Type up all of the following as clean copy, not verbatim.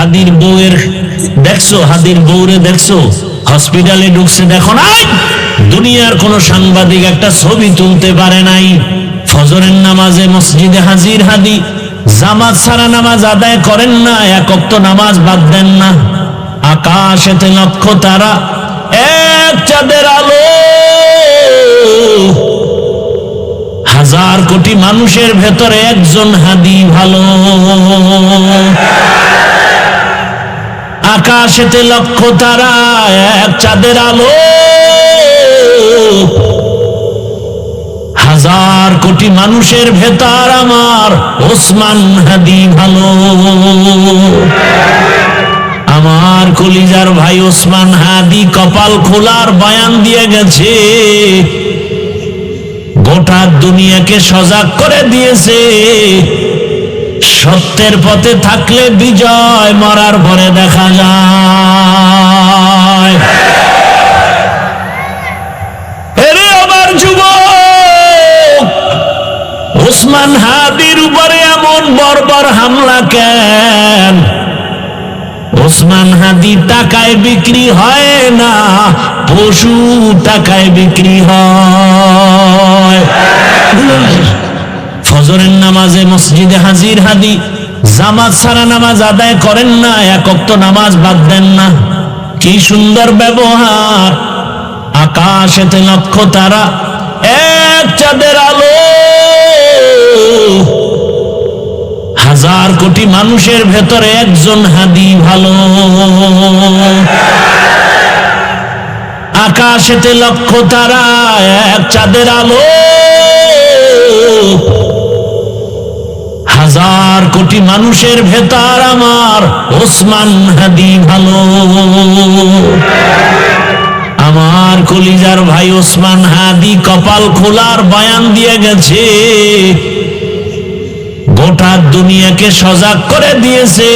হাদির বউয়ের দেখছো, হাদির বউরে দেখছো হসপিটালে ঢুকছে, দেখো নাই দুনিয়ার কোন সাংবাদিক একটা ছবি তুলতে পারে নাই। ফজরের নামাজে মসজিদে হাজির হাদি, জামাত ছাড়া নামাজ আদায় করেন না, এক ওয়াক্ত নামাজ বাদ দেন না। আকাশেতে লক্ষ তারা, এক চাঁদের আলো, হাজার কোটি মানুষের ভেতরে একজন হাদি ভালো। আকাশেতে লক্ষ তারা, এক চাঁদের আলো, হাজার কোটি মানুষের ভেতর আমার ওসমান হাদি ভালো। আমার কলিজার ভাই ওসমান হাদি কপাল খোলার বয়ান দিয়ে গেছে, গোটা দুনিয়াকে সজাগ করে দিয়েছে। সত্যের পথে থাকলে বিজয়, মরার পরে দেখা যায়। এরে আমার যুবক, ওসমান হাদির উপরে এমন বর্বর হামলা কেন? ওসমান হাদি টাকায় বিক্রি হয় না, পশু টাকায় বিক্রি হয়। ফজরের নামাজে মসজিদে হাজির হাদি, জামাত ছাড়া নামাজ আদায় করেন না, এক ওয়াক্ত নামাজ বাদ দেন না। কি সুন্দর ব্যবহার! আকাশেতে লক্ষ তারা, এক চাঁদের আলো, হাজার কোটি মানুষের ভেতরে একজন হাদি ভালো। আকাশেতে লক্ষ তারা, এক চাঁদের আলো, হাজার কোটি মানুষের ভেতর আমার ওসমান হাদি ভালো। আমার কলিজার ভাই ওসমান হাদি কপাল খোলার বয়ান দিয়ে গেছে, গোটা দুনিয়াকে সজাগ করে দিয়েছে।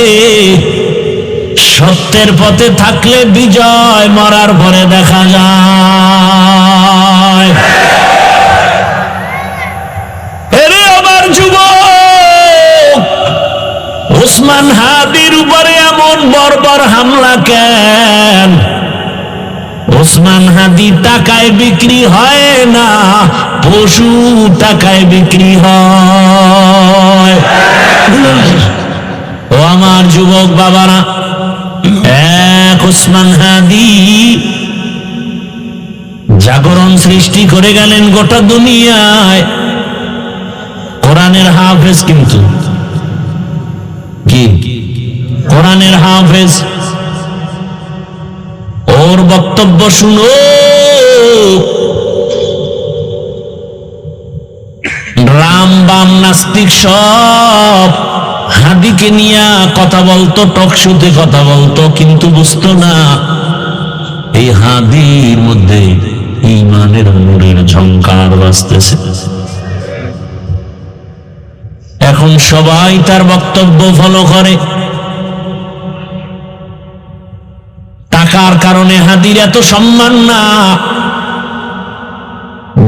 সত্যের পথে থাকলে বিজয়, মরার পরে দেখা যায়। এরে আমার যুবক, ওসমান হাদির উপরে এমন বর্বর হামলা কেন? ওসমান হাদি টাকায় বিক্রি হয় না, পশু টাকায় বিক্রি হয়। ও আমার যুবক বাবারা, এক ওসমান হাদি জাগরণ সৃষ্টি করে গেলেন গোটা দুনিয়ায়। কোরআনের হাফেজ, কিন্তু কি কোরআনের হাফেজ। ওর বক্তব্য শুনো, রাম বাম নাস্তিক সব হাদিকে নিয়ে কথা বলতো, টকশোতে কথা বলতো, কিন্তু বুঝতো না এই হাদির মধ্যে ঈমানের নূরের ঝংকার বাজতেছে। এখন সবাই তার বক্তব্য ফলো করে। টাকার কারণে হাদির এত সম্মান না,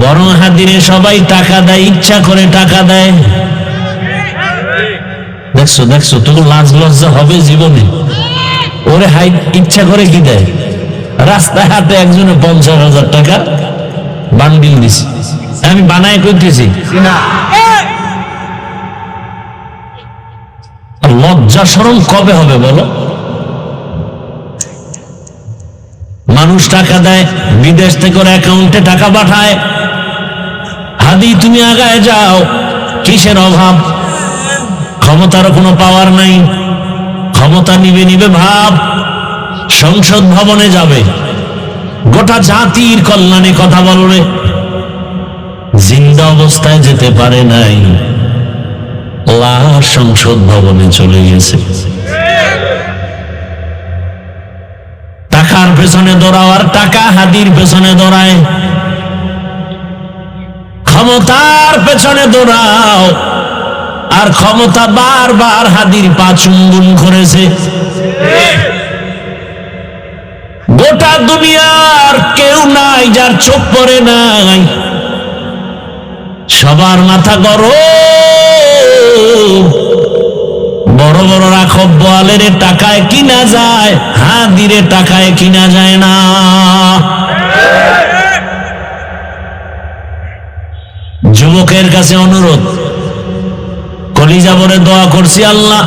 বরং হাদিরে সবাই টাকা দেয়, ইচ্ছা করে টাকা দেয়। দেখছো দেখছো, তোর লাজ লজ্জা হবে জীবনে? ওরে হাই ইচ্ছা করে কি দেয়? রাস্তায় হাতে একজনে 50,000 টাকা বান্ডিল দিছে, আমি বানায় করতেছি। লজ্জা শরম কবে হবে বলো? মানুষ টাকা দেয়, বিদেশ থেকে ওর অ্যাকাউন্টে টাকা পাঠায়। হাদি তুমি আগায় যাও, কিসের অভাব? ক্ষমতার কোনো পাওয়ার নাই, ক্ষমতা নিবে নিবে ভাব। সংসদ ভবনে যাবে, গোটা জাতির কল্যাণে কথা বলবে, জিন্দা অবস্থায় যেতে পারে নাই, লাশ সংসদ ভবনে চলে গেছে। টাকার পেছনে দৌড়াও আর টাকা হাদির পেছনে দৌড়ায়। ক্ষমতার পেছনে দৌড়াও আর ক্ষমতা বারবার হাদির পা চুম্বন করেছে। গোটা দুনিয়ার কেউ নাই যার চোখ পড়ে নাই, সবার মাথা গরম। বড় বড় বড় রাখব বোয়ালের টাকায় কিনা যায়, হাদিরে টাকায় কিনা যায় না। যুবকের কাছে অনুরোধ, কলিজা ভরে দোয়া করছি, আল্লাহ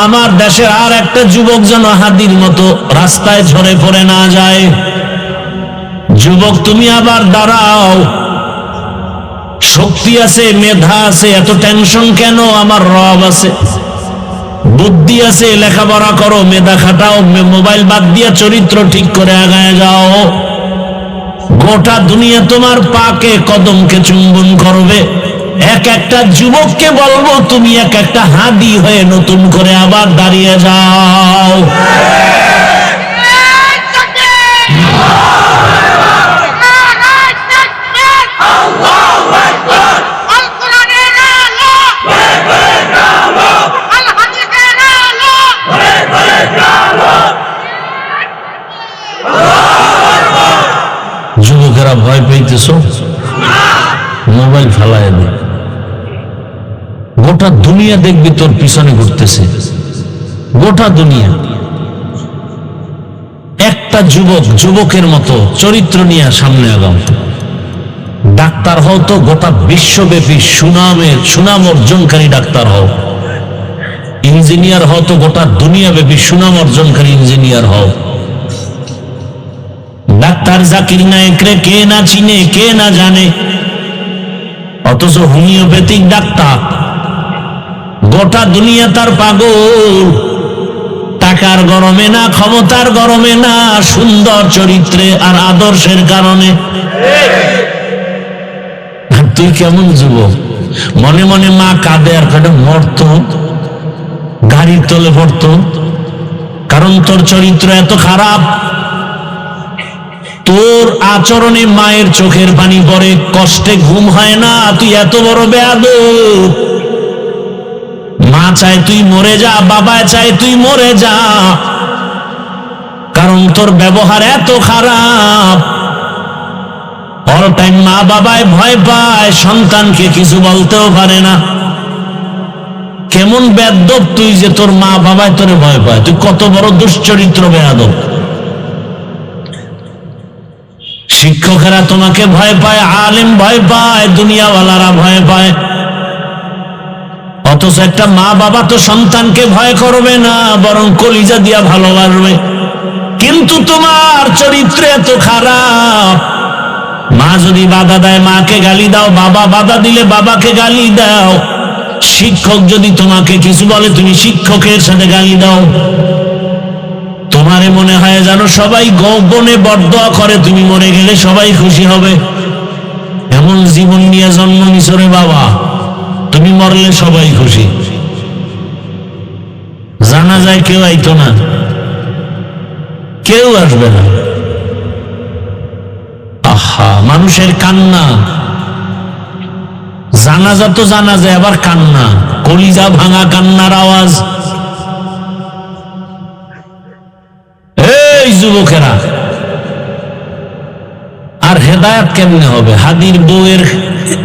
আমার দেশে আর একটা যুবক যেন হাদির মতো রাস্তায় ঝরে পড়ে না যায়। যুবক তুমি আবার দাঁড়াও, শক্তি আছে, মেধা আছে, এত টেনশন কেন? আমার রব আছে, বুদ্ধি আছে, লেখাপড়া করো, মেধা খাটাও, মোবাইল বাদ দিয়ে চরিত্র ঠিক করে আগায় যাও। গোটা দুনিয়া তোমার পাকে কদমকে চুম্বন করবে। এক একটা যুবককে বলবো তুমি এক একটা হাদি হয়ে নতুন করে আবার দাঁড়িয়ে যাও। যুবকেরা ভয় পাইতেছ, মোবাইল ফেলায় দে। গোটা দুনিয়া দেখবি তোর পিছনে ঘুরতেছে, গোটা দুনিয়া। একটা যুবক যুবকের মতো চরিত্র নিয়ে সামনে আগাম। ডাক্তার হও তো গোটা বিশ্বব্যাপী সুনাম অর্জনকারী ডাক্তার হও। ইঞ্জিনিয়ার হও তো গোটা দুনিয়াব্যাপী সুনাম অর্জনকারী ইঞ্জিনিয়ার হও। ডাক্তার জাকির নায়েকরে কে না চিনে, কে না জানে, অথচ হোমিওপ্যাথিক ডাক্তার গোটা দুনিয়া তার পাগল। টাকার গরমে না, ক্ষমতার গরমে না, সুন্দর চরিত্রে আর আদর্শের কারণে। তুই কেমন যুবক? মনে মনে মা কাঁদে আর কাঁদে, মরত, গাড়ির তলে পড়ত, কারণ তোর চরিত্র এত খারাপ। তোর আচরণে মায়ের চোখের পানি পড়ে, কষ্টে ঘুম হয় না। তুই এত বড় বেয়াদব। মা চায় তুই মরে যা, বাবা চায় তুই মরে যা, কারণ তোর ব্যবহার এত খারাপ। অল টাইম মা বাবায় ভয় পায়, সন্তানকে কিছু বলতেও পারে না। কেমন বেয়াদব তুই যে তোর মা বাবায় তোরে ভয় পায়? তুই কত বড় দুশ্চরিত্র বেয়াদব। শিক্ষকেরা তোমাকে ভয় পায়, আলেম ভয় পায়, দুনিয়াওয়ালারা ভয় পায়, অথচ একটা মা বাবা তো সন্তানকে ভয় করবে না, বরং কলিজা দিয়া ভালোবাসবে। কিন্তু তোমার চরিত্র এত খারাপ। মা যদি বাধা দেয় মাকে গালি দাও, বাবা বাধা দিলে বাবাকে গালি দাও, শিক্ষক যদি তোমাকে কিছু বলে তুমি শিক্ষকের সাথে গালি দাও। তোমারে মনে হয় জানো সবাই গোপনে বরদোয়া করে, তুমি মরে গেলে সবাই খুশি হবে। এমন জীবন নিয়ে জন্ম নিছো রে বাবা, তুমি মরলে সবাই খুশি। জানা যায় কেউ আইতো না, কেউ আসবে না। আহা, মানুষের কান্না, জানাজা তো জানা যায়, আবার কান্না, কলিজা ভাঙা কান্নার আওয়াজ। এই যুবকেরা, আর হেদায়েত কেমনে হবে? হাদির বউয়ের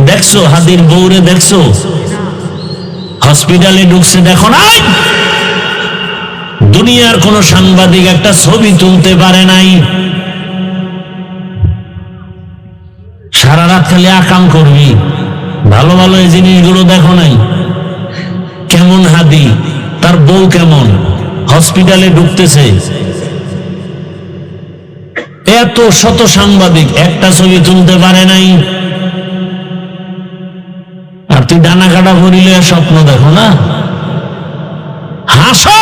দেখছো, হাদির বউরে দেখছো হসপিটালে ঢুকছে, দেখো নাই? দুনিয়ার কোন সাংবাদিক একটা ছবি তুলতে পারে নাই। সারা রাত খালি আকাম করবি, ভালো ভালো এই জিনিসগুলো দেখো নাই? কেমন হাদি, তার বউ কেমন, হসপিটালে ঢুকতেছে, এত শত সাংবাদিক একটা ছবি তুলতে পারে নাই। আর তুই ডানা কাটা ভরিলে স্বপ্ন দেখো না, হাসো।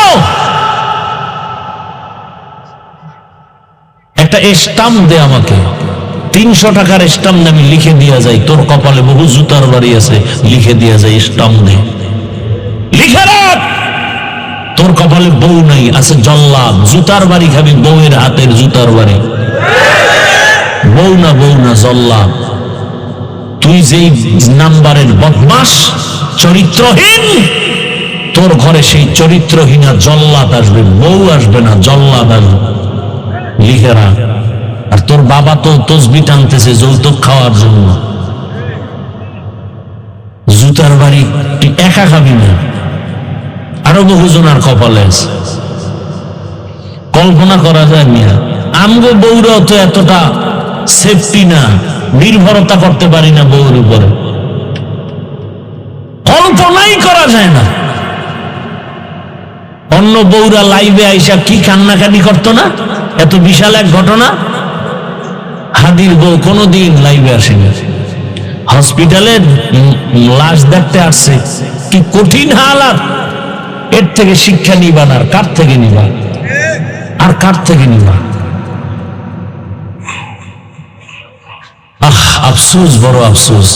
একটা স্টাম্প দে আমাকে, 300 টাকার স্টাম্প আমি লিখে দিয়া যাই, তোর কপালে বহু জুতার বাড়ি আছে, লিখে দিয়া যাই, স্টাম্প দে, লিখে রাখ। তোর কপালে বউ নাই, আছে জল্লাদ, জুতার বাড়ি খাবি, বউয়ের হাতের জুতার বাড়ি। বউ না জল্লাদ। তুই যেই নাম্বারের বদমাস, চরিত্রহীন, তোর ঘরে সেই চরিত্রহীনা জল্লাদ আসবে, বউ আসবে না, জল্লাদ আসবে। লিখে রাখ। আর তোর বাবা তো তসবি টানতেছে যৌতুক খাওয়ার জন্য। জুতার বাড়ি তুই একা খাবি না, আরো বহুজনার কপালে আছে। কল্পনা করা যায় মিয়া, আমগো বউরাও তো এতটা সেফটি না, নির্ভরতা করতে পারি না বউর উপরে, কল্পনাই করা যায় না। অন্য বউরা লাইভে আইসা কি কান্নাকানি করতো না, এত বিশাল এক ঘটনা। হাদির বউ কোনোদিন লাইভে আসেনি, হসপিটালে লাশ দেখতে আসছে, কি কঠিন হালাত। এর থেকে শিক্ষা নিবা না, কার থেকে নিবা, আর কার থেকে নিবা? আফসোস, বড় আফসোস।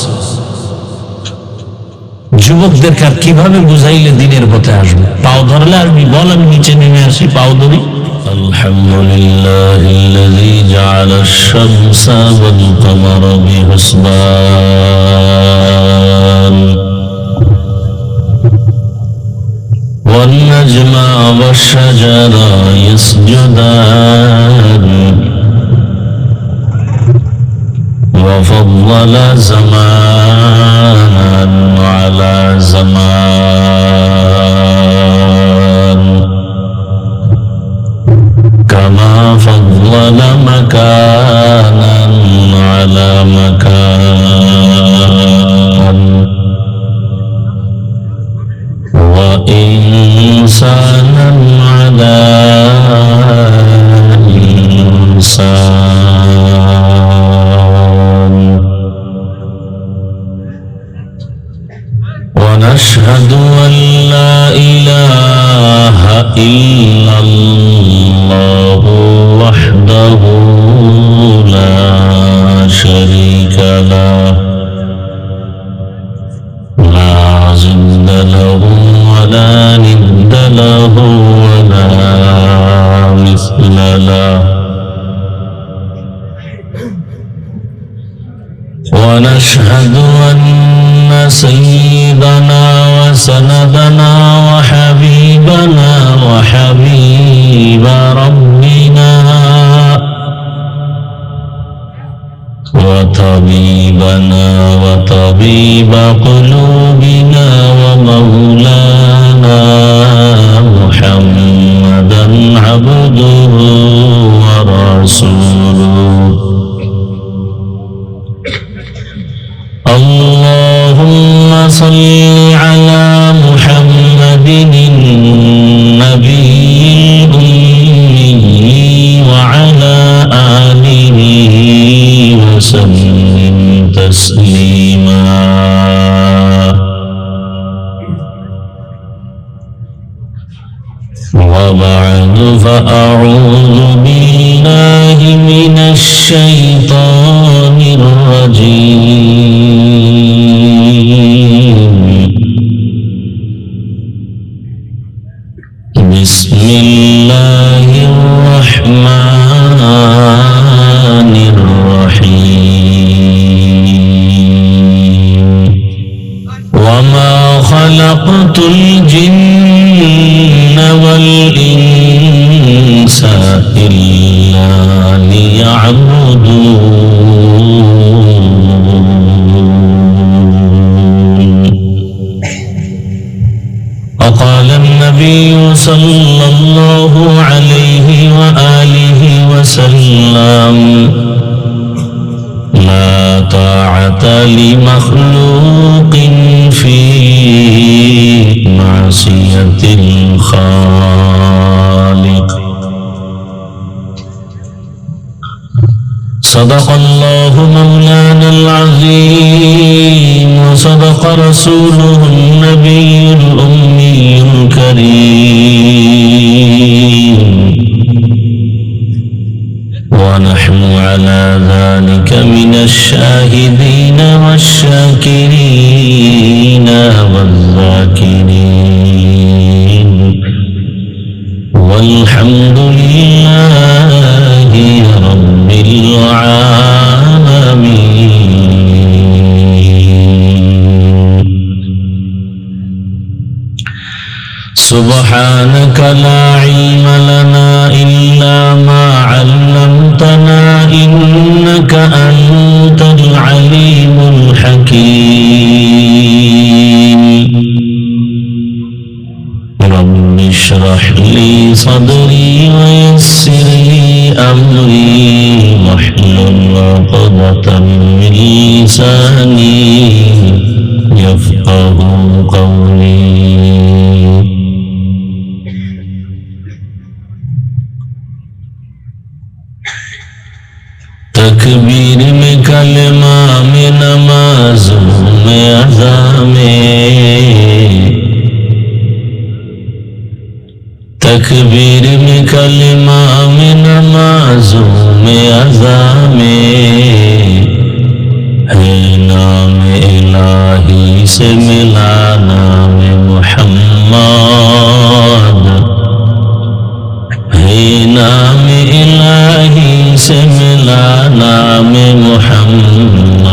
যুবকদেরকে আর কিভাবে বুঝাইলে দিনের পথে আসবে? পাও ধরলে আসবি, বল আমি নিচে নেমে আসি, পাও ধরি। আলহামদুলিল্লাহিল্লাযী জাআলাশ শামসা ওয়াল কামারা বিহুসবান ওয়ান নাজমা ওয়াশ শাজারা ইয়াসজুদান وفضل زمانا على زمان كما فضل مكانا على مكان وإنسانا على إنسان. ونشهد أن لا إله إلا الله وحده لا شريك له لا ضد له ولا ند له ولا مثل له. ونشهد أن سيدنا وسندنا وحبيبنا وحبيب ربنا وطبيبنا وطبيب قلوبنا ومولانا محمدا عبده ورسوله. اللهم صل على محمد النبي الأمي وعلى آله وسلم تسليما. وبعد فأعوذ بالله من الشيطان الرجيم. بسم الله الرحمن الرحيم. وما خلقت الجن والإنس إلا ليعبدون. وقال النبي صلى الله عليه وآله وسلم لا طاعة لمخلوق في معصية الخالق. صدق الله مولانا العظيم وصدق رسوله النبي الأمي الكريم. ونحن على ذلك من الشاهدين والشاكرين والذاكرين والحمد لله رب العالمين. سبحانك لا علم لنا إلا ما علمتنا إنك أنت العليم الحكيم. صدري ويسر لي أمري واحلل عقدة من لساني يفقه قولي तकबीर में कलमा में नमाज़ों में अज़ा में तकबीर में कलमा में नमाज़ों में अज़ा में है नाम इलाही से मिला नाम मुहम्मद है नाम इलाही से मिला नाम मुहम्मद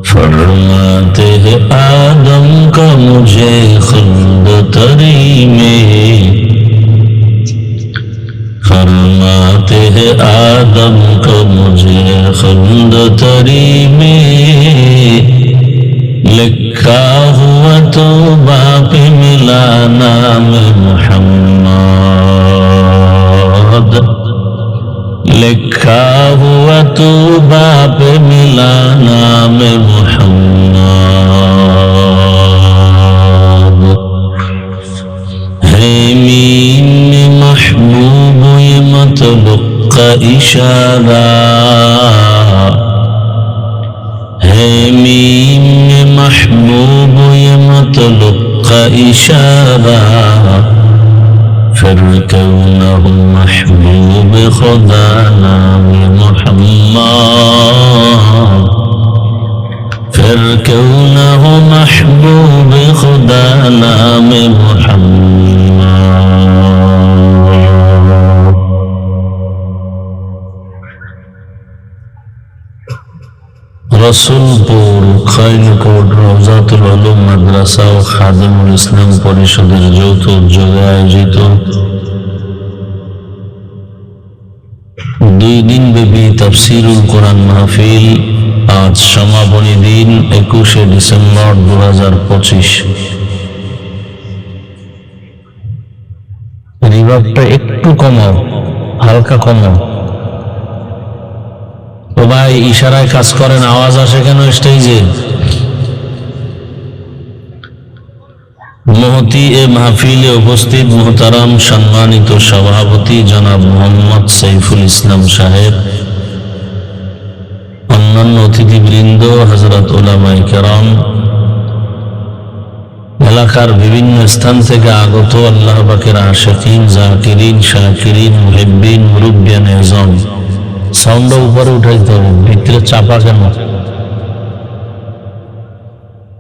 फरमाते हैं आदम का मुझे खुल्द तरी में फरमाते हैं आदम को मुझे खुल्द तरी में लिखा हुआ तो बाप मिला नाम मुहम्मद लिखा हुआ तो बाप मिला नाम मुहम्मद है मीम में महबूब ये मतलब का इशारा है मीम में महबूब ये मतलब का इशारा फिर कौनहु महबूब खुदा नाम मुहम्मद फिर कौनहु महबूब खुदा नाम मुहम्मद रसूलपुर खैनकोट रौजातुल उलूम মাদ্রাসা ও খাদিমুল ইসলাম পরিষদের যৌথ উদ্যোগে আয়োজিত 2 দিন ব্যাপী তাফসীরুল কোরআন মাহফিল আজ সমাপনী দিন 21 ডিসেম্বর 2025। রিভাবটা একটু কমাও, হালকা কমাও। তো ভাই ইশারায় কাজ করেন, আওয়াজ আসে কেন স্টেজে? মহতি এ মাহফিলে উপস্থিত মুহতারাম সম্মানিত সভাপতি জনাব মোহাম্মদ সাইফুল ইসলাম সাহেব, অন্যান্য অতিথিবৃন্দ, হযরত উলামায়ে কেরাম, এলাকার বিভিন্ন স্থান থেকে আগত আল্লাহ পাকের আশিকিন, জাকিরিন, শাকিরিন, মুহিব্বিন, মুরব্বিয়ান আযম। সাউন্ড উপরে উঠাইতে হবে, ভিতরে চাপা কেন?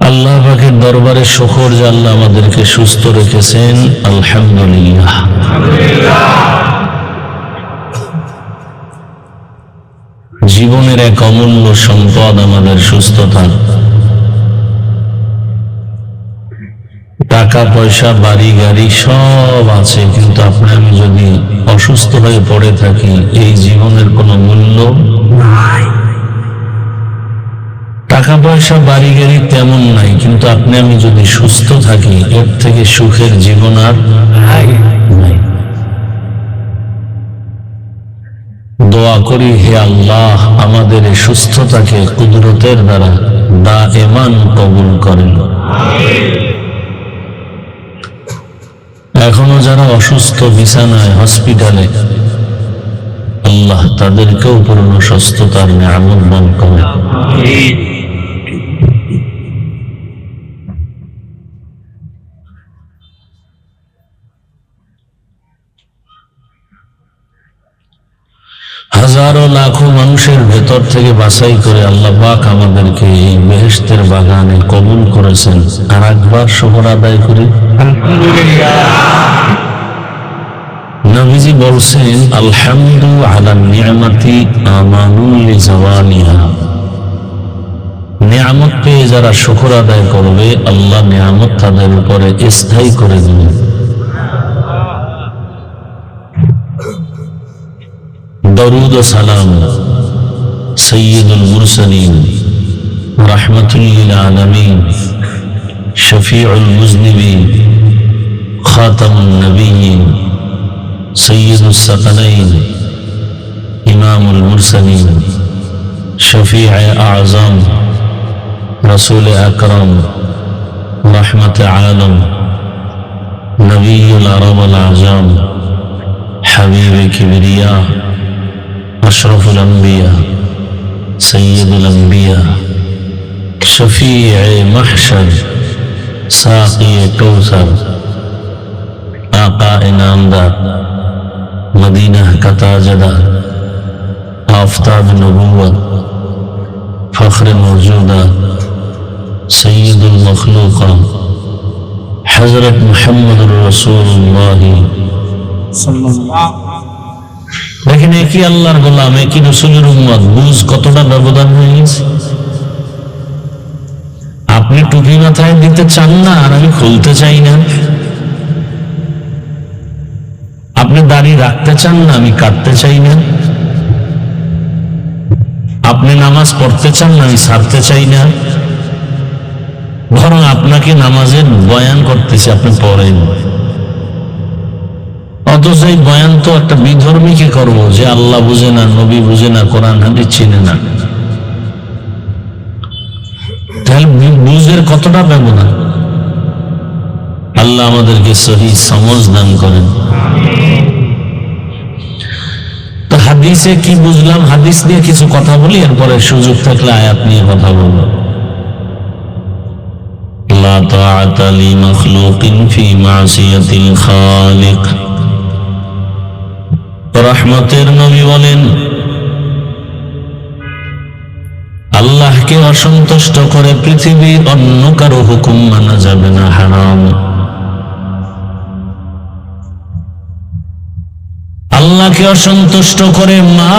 আল্লাহ পাকের দরবারে শুকর যে আল্লাহ আমাদেরকে সুস্থ রেখেছেন, আলহামদুলিল্লাহ। জীবনের এক অমূল্য সম্পদ আমাদের সুস্থতা। টাকা পয়সা, বাড়ি গাড়ি সব আছে, কিন্তু আপনি আমি যদি অসুস্থ হয়ে পড়ে থাকি, এই জীবনের কোনো মূল্য নাই। টাকা পয়সা বাড়ি গাড়ি তেমন নাই, কিন্তু আপনি আমি যদি সুস্থ থাকি, এর থেকে সুখের জীবন আর নাই। দোয়া করি, হে আল্লাহ আমাদের এই সুস্থতাকে কুদরতের দ্বারা দায়েমান কবুল করেন। এখনো যারা অসুস্থ বিছানায়, হসপিটালে, আল্লাহ তাদেরকেও পূর্ণ সুস্থতার নিয়ামত দান করেন। হাজারো লাখো মানুষের ভেতর থেকে বাছাই করে আল্লাহ পাক আমাদেরকে এই বেহেশতের বাগানে কবুল করেছেন। আর একবার শুকর আদায় করি আলহামদুলিল্লাহ। নবীজি বলছেন, আলহামদু আলা নিয়ামতি আমানুল লিজাওয়ালিহা। নিয়ামত পেয়ে যারা শুকর আদায় করবে, আল্লাহ নিয়ামত তাদের উপরে স্থায়ী করে দিবেন। দরুদ ও সালাম সৈয়দুল মুরসালিন রাহমাতুল লিল আলামিন شفيع المذنبين خاتم النبيين سيد الثقلين إمام المرسلين شفيع أعظم رسول أكرم رحمة عالم نبي العرب الأعظم حبيب كبرياء أشرف الأنبياء سيد الأنبياء شفيع محشر ساقي كوثر آقا إنامدار مدینہ کا تاجدار آفتاب نبوت فخر موجودہ سید المخلوقہ حضرت محمد رسول اللہ দেখেন একই আল্লাহর গোলাম একই রাসূলের উম্মত বুঝ কতটা ব্যবধান হয়ে গেছে আপনি টুপি মাথায় দিতে চান না আর আমি খুলতে চাই না আপনি দাড়ি রাখতে চান না আমি কাটতে চাই না আপনি নামাজ পড়তে চান না আমি ছাড়তে চাই না বরং আপনাকে নামাজের বয়ান করতেছি আপনি পড়েন অথচ এই বয়ান তো একটা বিধর্মীকে করব যে আল্লাহ বুঝে না নবী বুঝে না কোরআন হাদিস চিনে না তাহলে বুঝের কতটা ব্যবধান আল্লাহ আমাদেরকে সহি সমঝ দান করেন তো হাদিসে কি বুঝলাম হাদিস নিয়ে কিছু কথা বলি এরপরে সুযোগ থাকলে আয়াত নিয়ে কথা বলবো লা তাআতা লি মাখলুকিন ফি মাসিয়াতিল খালিক রহমতের নবী বলেন আল্লাহকে অসন্তুষ্ট করে পৃথিবীর অন্য কারো হুকুম মানা যাবে না হারাম আল্লাহকে অসন্তুষ্ট করে মা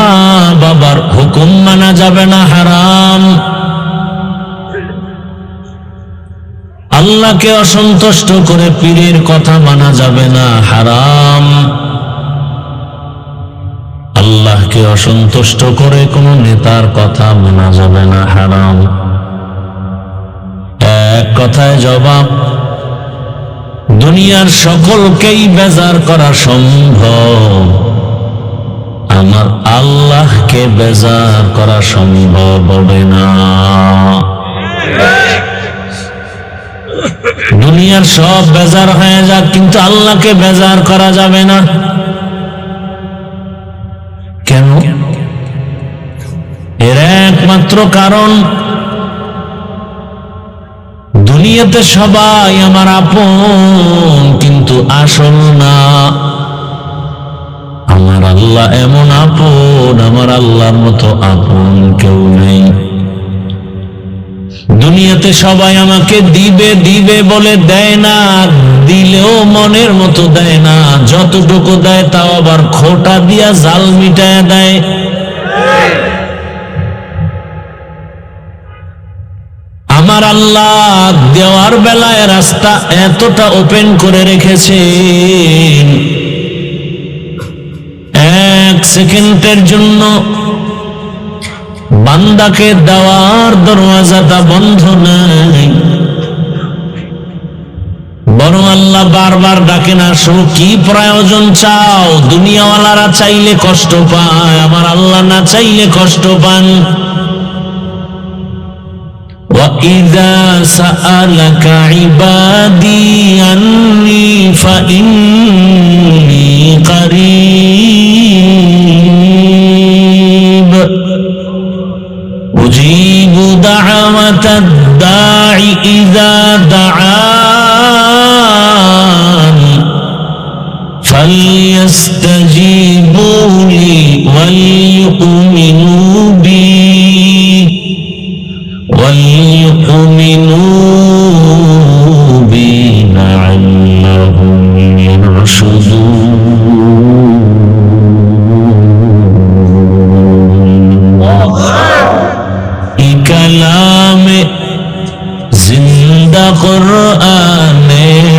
বাবার হুকুম মানা যাবে না হারাম আল্লাহকে অসন্তুষ্ট করে পীরের কথা মানা যাবে না হারাম আল্লাহকে অসন্তুষ্ট করে কোন নেতার কথা মানা যাবে না হারাম এক কথায় জবাব দুনিয়ার সকলকেই বেজার করা সম্ভব আমার আল্লাহকে বেজার করা সম্ভব হবে না দুনিয়ার সব বেজার হয়ে যাক কিন্তু আল্লাহকে বেজার করা যাবে না কেন এর একমাত্র কারণ দুনিয়াতে সবাই আমার আপন কিন্তু আসল না আমার আল্লাহ এমন আপন আমার আল্লাহর মতো আপন কেউ নেই দুনিয়াতে সবাই আমাকে দিবে দিবে বলে দেয় না দিলেও মনের মতো দেয় না যতটুকু দেয় তাও আবার খোটা দিয়া জাল মিটায় দেয় আমার আল্লাহ দেওয়ার বেলায় রাস্তা এতটা ওপেন করে রেখেছেন এক সেকেন্ডের জন্য বান্দাকে দেওয়ার দরওয়াজাটা বন্ধ নাই বরং আল্লাহ বারবার ডাকেন আসো কি প্রয়োজন চাও দুনিয়াওয়ালারা চাইলে কষ্ট পায় আমার আল্লাহ না চাইলে কষ্ট পান وَإِذَا سَأَلَكَ عِبَادِي عَنِّي فَإِنِّي قَرِيبٌ أُجِيبُ دَعْوَةَ الدَّاعِ إِذَا دَعَانِ فَلْيَسْتَجِيبُوا لِي وَلْيُؤْمِنُوا بِي لعلهم يرشدون كلام زندہ قرآن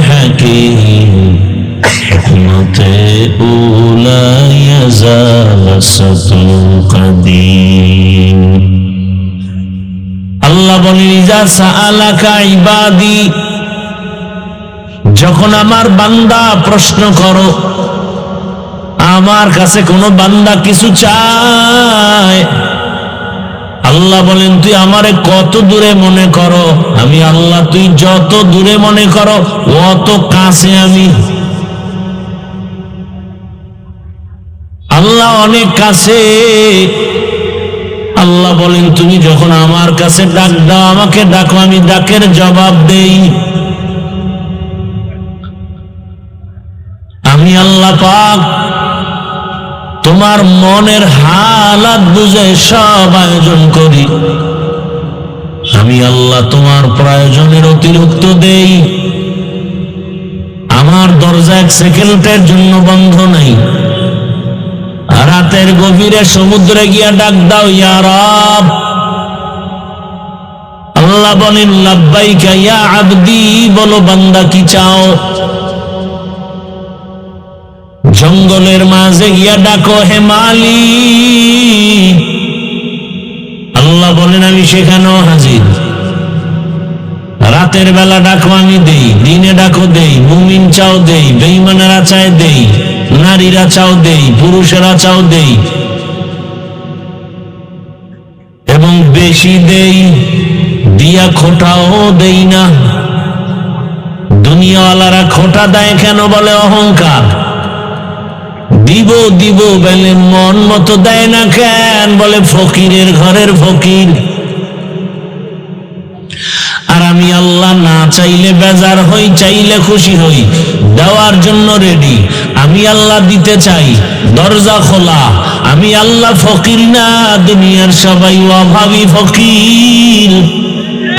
حکیم حکمت اولا یزال سطل قدیم আল্লাহ বলেন ইজা সাআলাকা ইবাদি যখন আমার বান্দা প্রশ্ন করো, আমার কাছে কোনো বান্দা কিছু চায়, আল্লাহ বলেন তুই আমারে কত দূরে মনে করো, আমি আল্লাহ তুই যত দূরে মনে করো অত কাছে আমি। আল্লাহ অনেক কাছে। আল্লাহ বলেন তুমি যখন আমার কাছে ডাক দাও, আমাকে ডাকো, আমি ডাকের জবাব দেই। আমি আল্লাহ পাক তোমার মনের হালাত বুঝে সব আয়োজন করি। আমি আল্লাহ তোমার প্রয়োজনের অতিরিক্ত দেই। আমার দরজা এক সেকেন্ডের জন্য বন্ধ নাই। রাতের গভীরে সমুদ্রে গিয়া ডাক দাও, ইয়া রব। আল্লাহ বলেন লাব্বাইকা ইয়া আবদি, বলো বান্দা কি চাও। জঙ্গলের মাঝে গিয়া ডাকো, হে মালিক। আল্লাহ বলেন আমি সেখানেও হাজির। রাতের বেলা ডাকো আমি দেই, দিনে ডাকো দেই, মুমিন চাও দেই, বেঈমানেরা চায় দেই, নারীরা চাও দেই, পুরুষেরা চাও দেই, এবং বেশি দেই, দিয়া খোটাও দেই না। দুনিয়াওয়ালারা খোটা দেয় কেন? বলে অহংকার। দিব দিব বলে মন মতো দেয় না কেন? বলে ফকিরের ঘরের ফকির। আর আমি আল্লাহ না চাইলে বেজার হই, চাইলে খুশি হই, দেওয়ার জন্য রেডি। আমি আল্লাহ দিতে চাই, দরজা খোলা। আমি আল্লাহ ফকির না, দুনিয়ার সবাই অভাবী ফকির।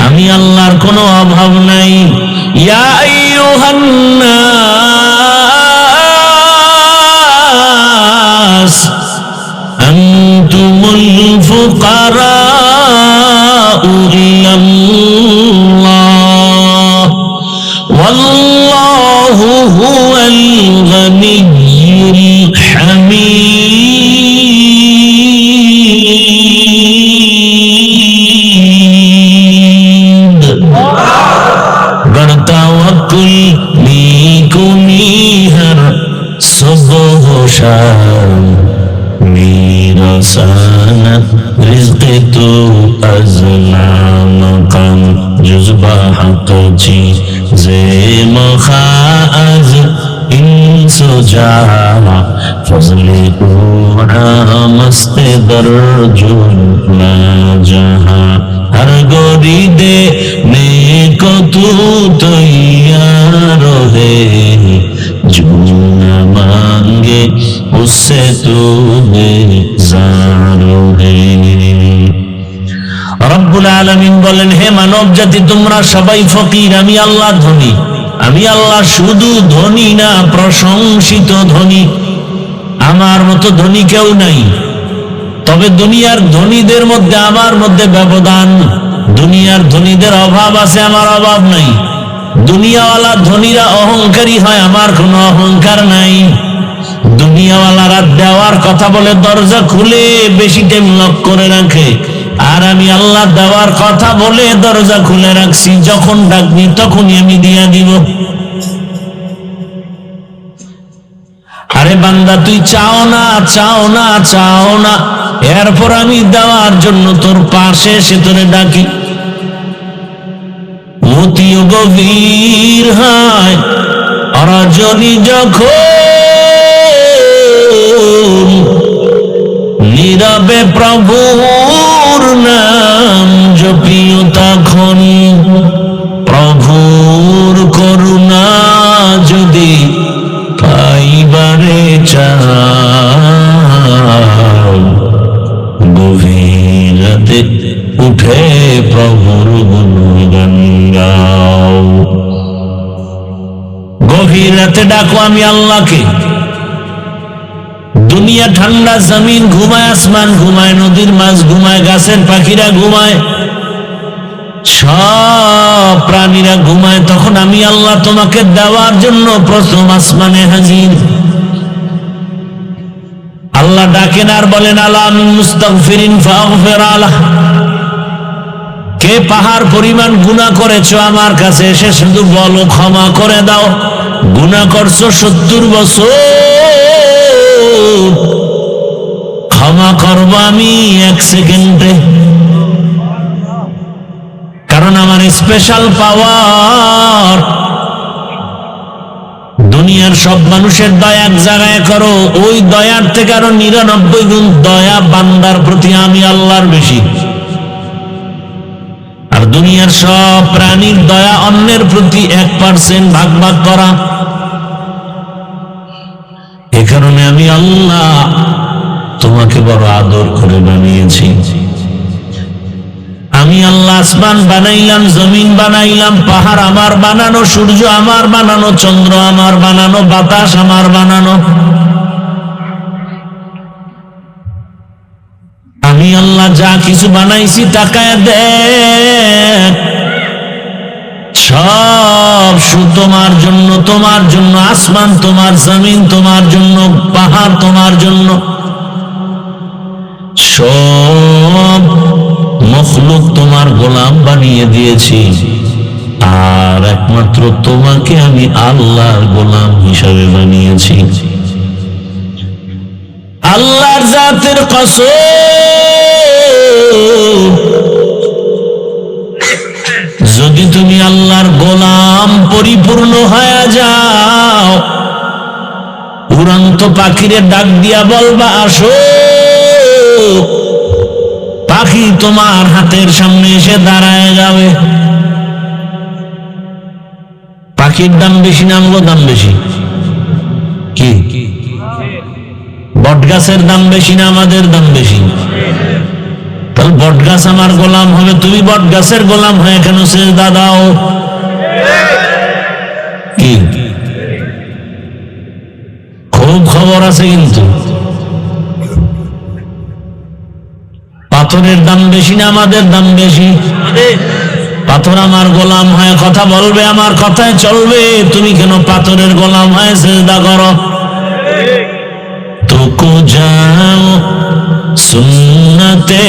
আমি আল্লাহর কোনো অভাব নাই। ইয়া আইয়ুহান নাস আনতুমুল ফুকারাউ ইলাল্লাহ ওয়াল্লাহু হুয়াল গনিয়্যুল হামিদ। বরতাওয়াক্কুল নিকুমি হর সুবহ শাম, मेरा सानत रिज़्क़ तो अज़ला मकाम, जुज़्बा हक़ चीज़े मखाज़ इंसो जहाँ, फज़ले उड़ा मस्त दर्जुल ना जहाँ। हर गोरी दे नेको तू तैयार है, जो न मांगे उससे तू बेज़ार है। রব্বুল আলামিন বলেন, হে মানব জাতি তোমরা সবাই ফকির, আমি আল্লাহ ধনী। আমি আল্লাহ শুধু ধনী না, প্রশংসিত ধনী। আমার মতো ধনী কেউ নাই। তবে দুনিয়ার ধনীদের মধ্যে আমার মধ্যে ব্যবধান। দুনিয়ার ধনীদের অভাব আছে, আমার অভাব নাই। দুনিয়াওয়ালা ধনীরা অহংকারী হয়, আমার কোনো অহংকার নাই। দুনিয়াওয়ালারা দেওয়ার কথা বলে দরজা খুলে বেশি টাইম লক করে রাখে, আর আমি আল্লাহ দেওয়ার কথা বলে দরজা খুলে রাখছি। যখন ডাকবি তখনই আমি দিয়া দিব। আরে বান্দা তুই চাও না, চাও না, চাও না, এরপর আমি দেওয়ার জন্য তোর পাশে এসে তোরে ডাকি। অতিও গভীর হয় রজনী যখন, নীরবে প্রভুর নাম জপিও তখন। প্রভুর করুণা যদি পাইবারে চাও, গভীর রাতে উঠে প্রভুর গুণগান গাও। গভীর রাতে ডাকো আমি আল্লাহকে। দুনিয়া ঠান্ডা, জমিন ঘুমায়, আসমান ঘুমায়, নদীর মাছ ঘুমায়, গাছের পাখিরা ঘুমায়, সব প্রাণীরা ঘুমায়। তখন আমি আল্লাহ তোমাকে দেওয়ার জন্য প্রথম আসমানে হাজির। আল্লাহ ডাকেন আর বলেন, আলা মিন মুস্তাগফিরিন ফাগফির আলাহ। কে পাহাড় পরিমাণ গুনাহ করেছো আমার কাছে এসে শুধু বলো ক্ষমা করে দাও। গুনাহ করছো 70 বছর, ক্ষমা করব আমি 1 সেকেন্ডে, কারণ আমার স্পেশাল পাওয়ার। দুনিয়ার সব মানুষের দয়া এক জায়গায় করো, ওই দয়ার থেকে আরো 99 গুণ দয়া বান্দার প্রতি আমি আল্লাহর বেশি। আর দুনিয়ার সব প্রাণীর দয়া অন্যের প্রতি 1% ভাগ ভাগ করা। এ কারণে আমি আল্লাহ তোমাকে বড় আদর করে বানিয়েছি। আমি আল্লাহ আসমান বানাইলাম, জমিন বানাইলাম, পাহাড় আমার বানানো, সূর্য আমার বানানো, চন্দ্র আমার বানানো, বাতাস আমার বানানো। আমি আল্লাহ যা কিছু বানাইছি তাকায় দেখ, সব তোমার জন্য, তোমার জন্য। আসমান তোমার, জমিন তোমার জন্য, পাহাড় তোমার জন্য, সব মখলুক তোমার গোলাম বানিয়ে দিয়েছি। আর একমাত্র তোমাকে আমি আল্লাহর গোলাম হিসাবে বানিয়েছি। আল্লাহর জাতের কসম, যদি তুমি আল্লাহর গোলাম পরিপূর্ণ হয়ে যাও, উড়ন্ত পাখিরে ডাক দিয়া বলবা আসো, পাখি তোমার হাতের সামনে এসে দাঁড়ায় যাবে। পাখির দাম বেশি না আমগো দাম বেশি? কি বট গাছের দাম বেশি না আমাদের দাম বেশি? তাহলে বট গাছ আমার গোলাম হবে, তুমি বট গাছের গোলাম হয়ে কেন সেজদা দাও? কি খুব খবর আছে কিন্তু। পাথরের দাম বেশি না আমাদের দাম বেশি? পাথর আমার গোলাম হয়ে কথা বলবে, আমার কথায় চলবে, তুমি কেন পাথরের গোলাম হয়ে সেজদা করো? তুকু যাও সুন্নতে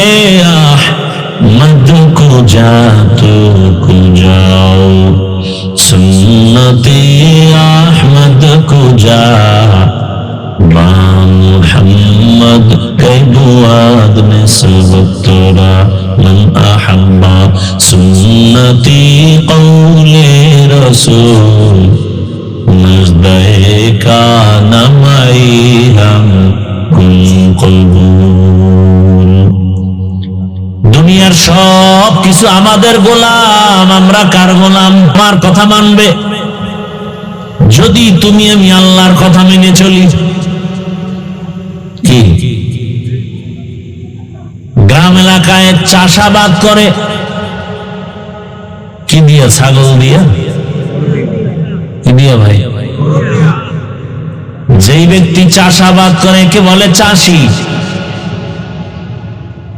আহমদ কো যা, তুকু যাও সুন্নতে আহমদ কো যা, বা মুহাম্মদ কে বুয়াদ মে সবক তোরা মান আহাব্বা, সুন্নতি কৌলে রসূল নজদায়ে কানামাই হাম কুন কবুল। দুনিয়ার সব কিছু আমাদের গোলাম, আমরা কার গোলাম? আমার কথা মানবে যদি তুমি আমি আল্লাহর কথা মেনে চলি। কি গ্রাম এলাকায় চাষাবাদ করে কি দিয়া? ছাগল দিয়া? কি দিয়া ভাই? যেই ব্যক্তি চাষাবাদ করে কে বলে চাষি।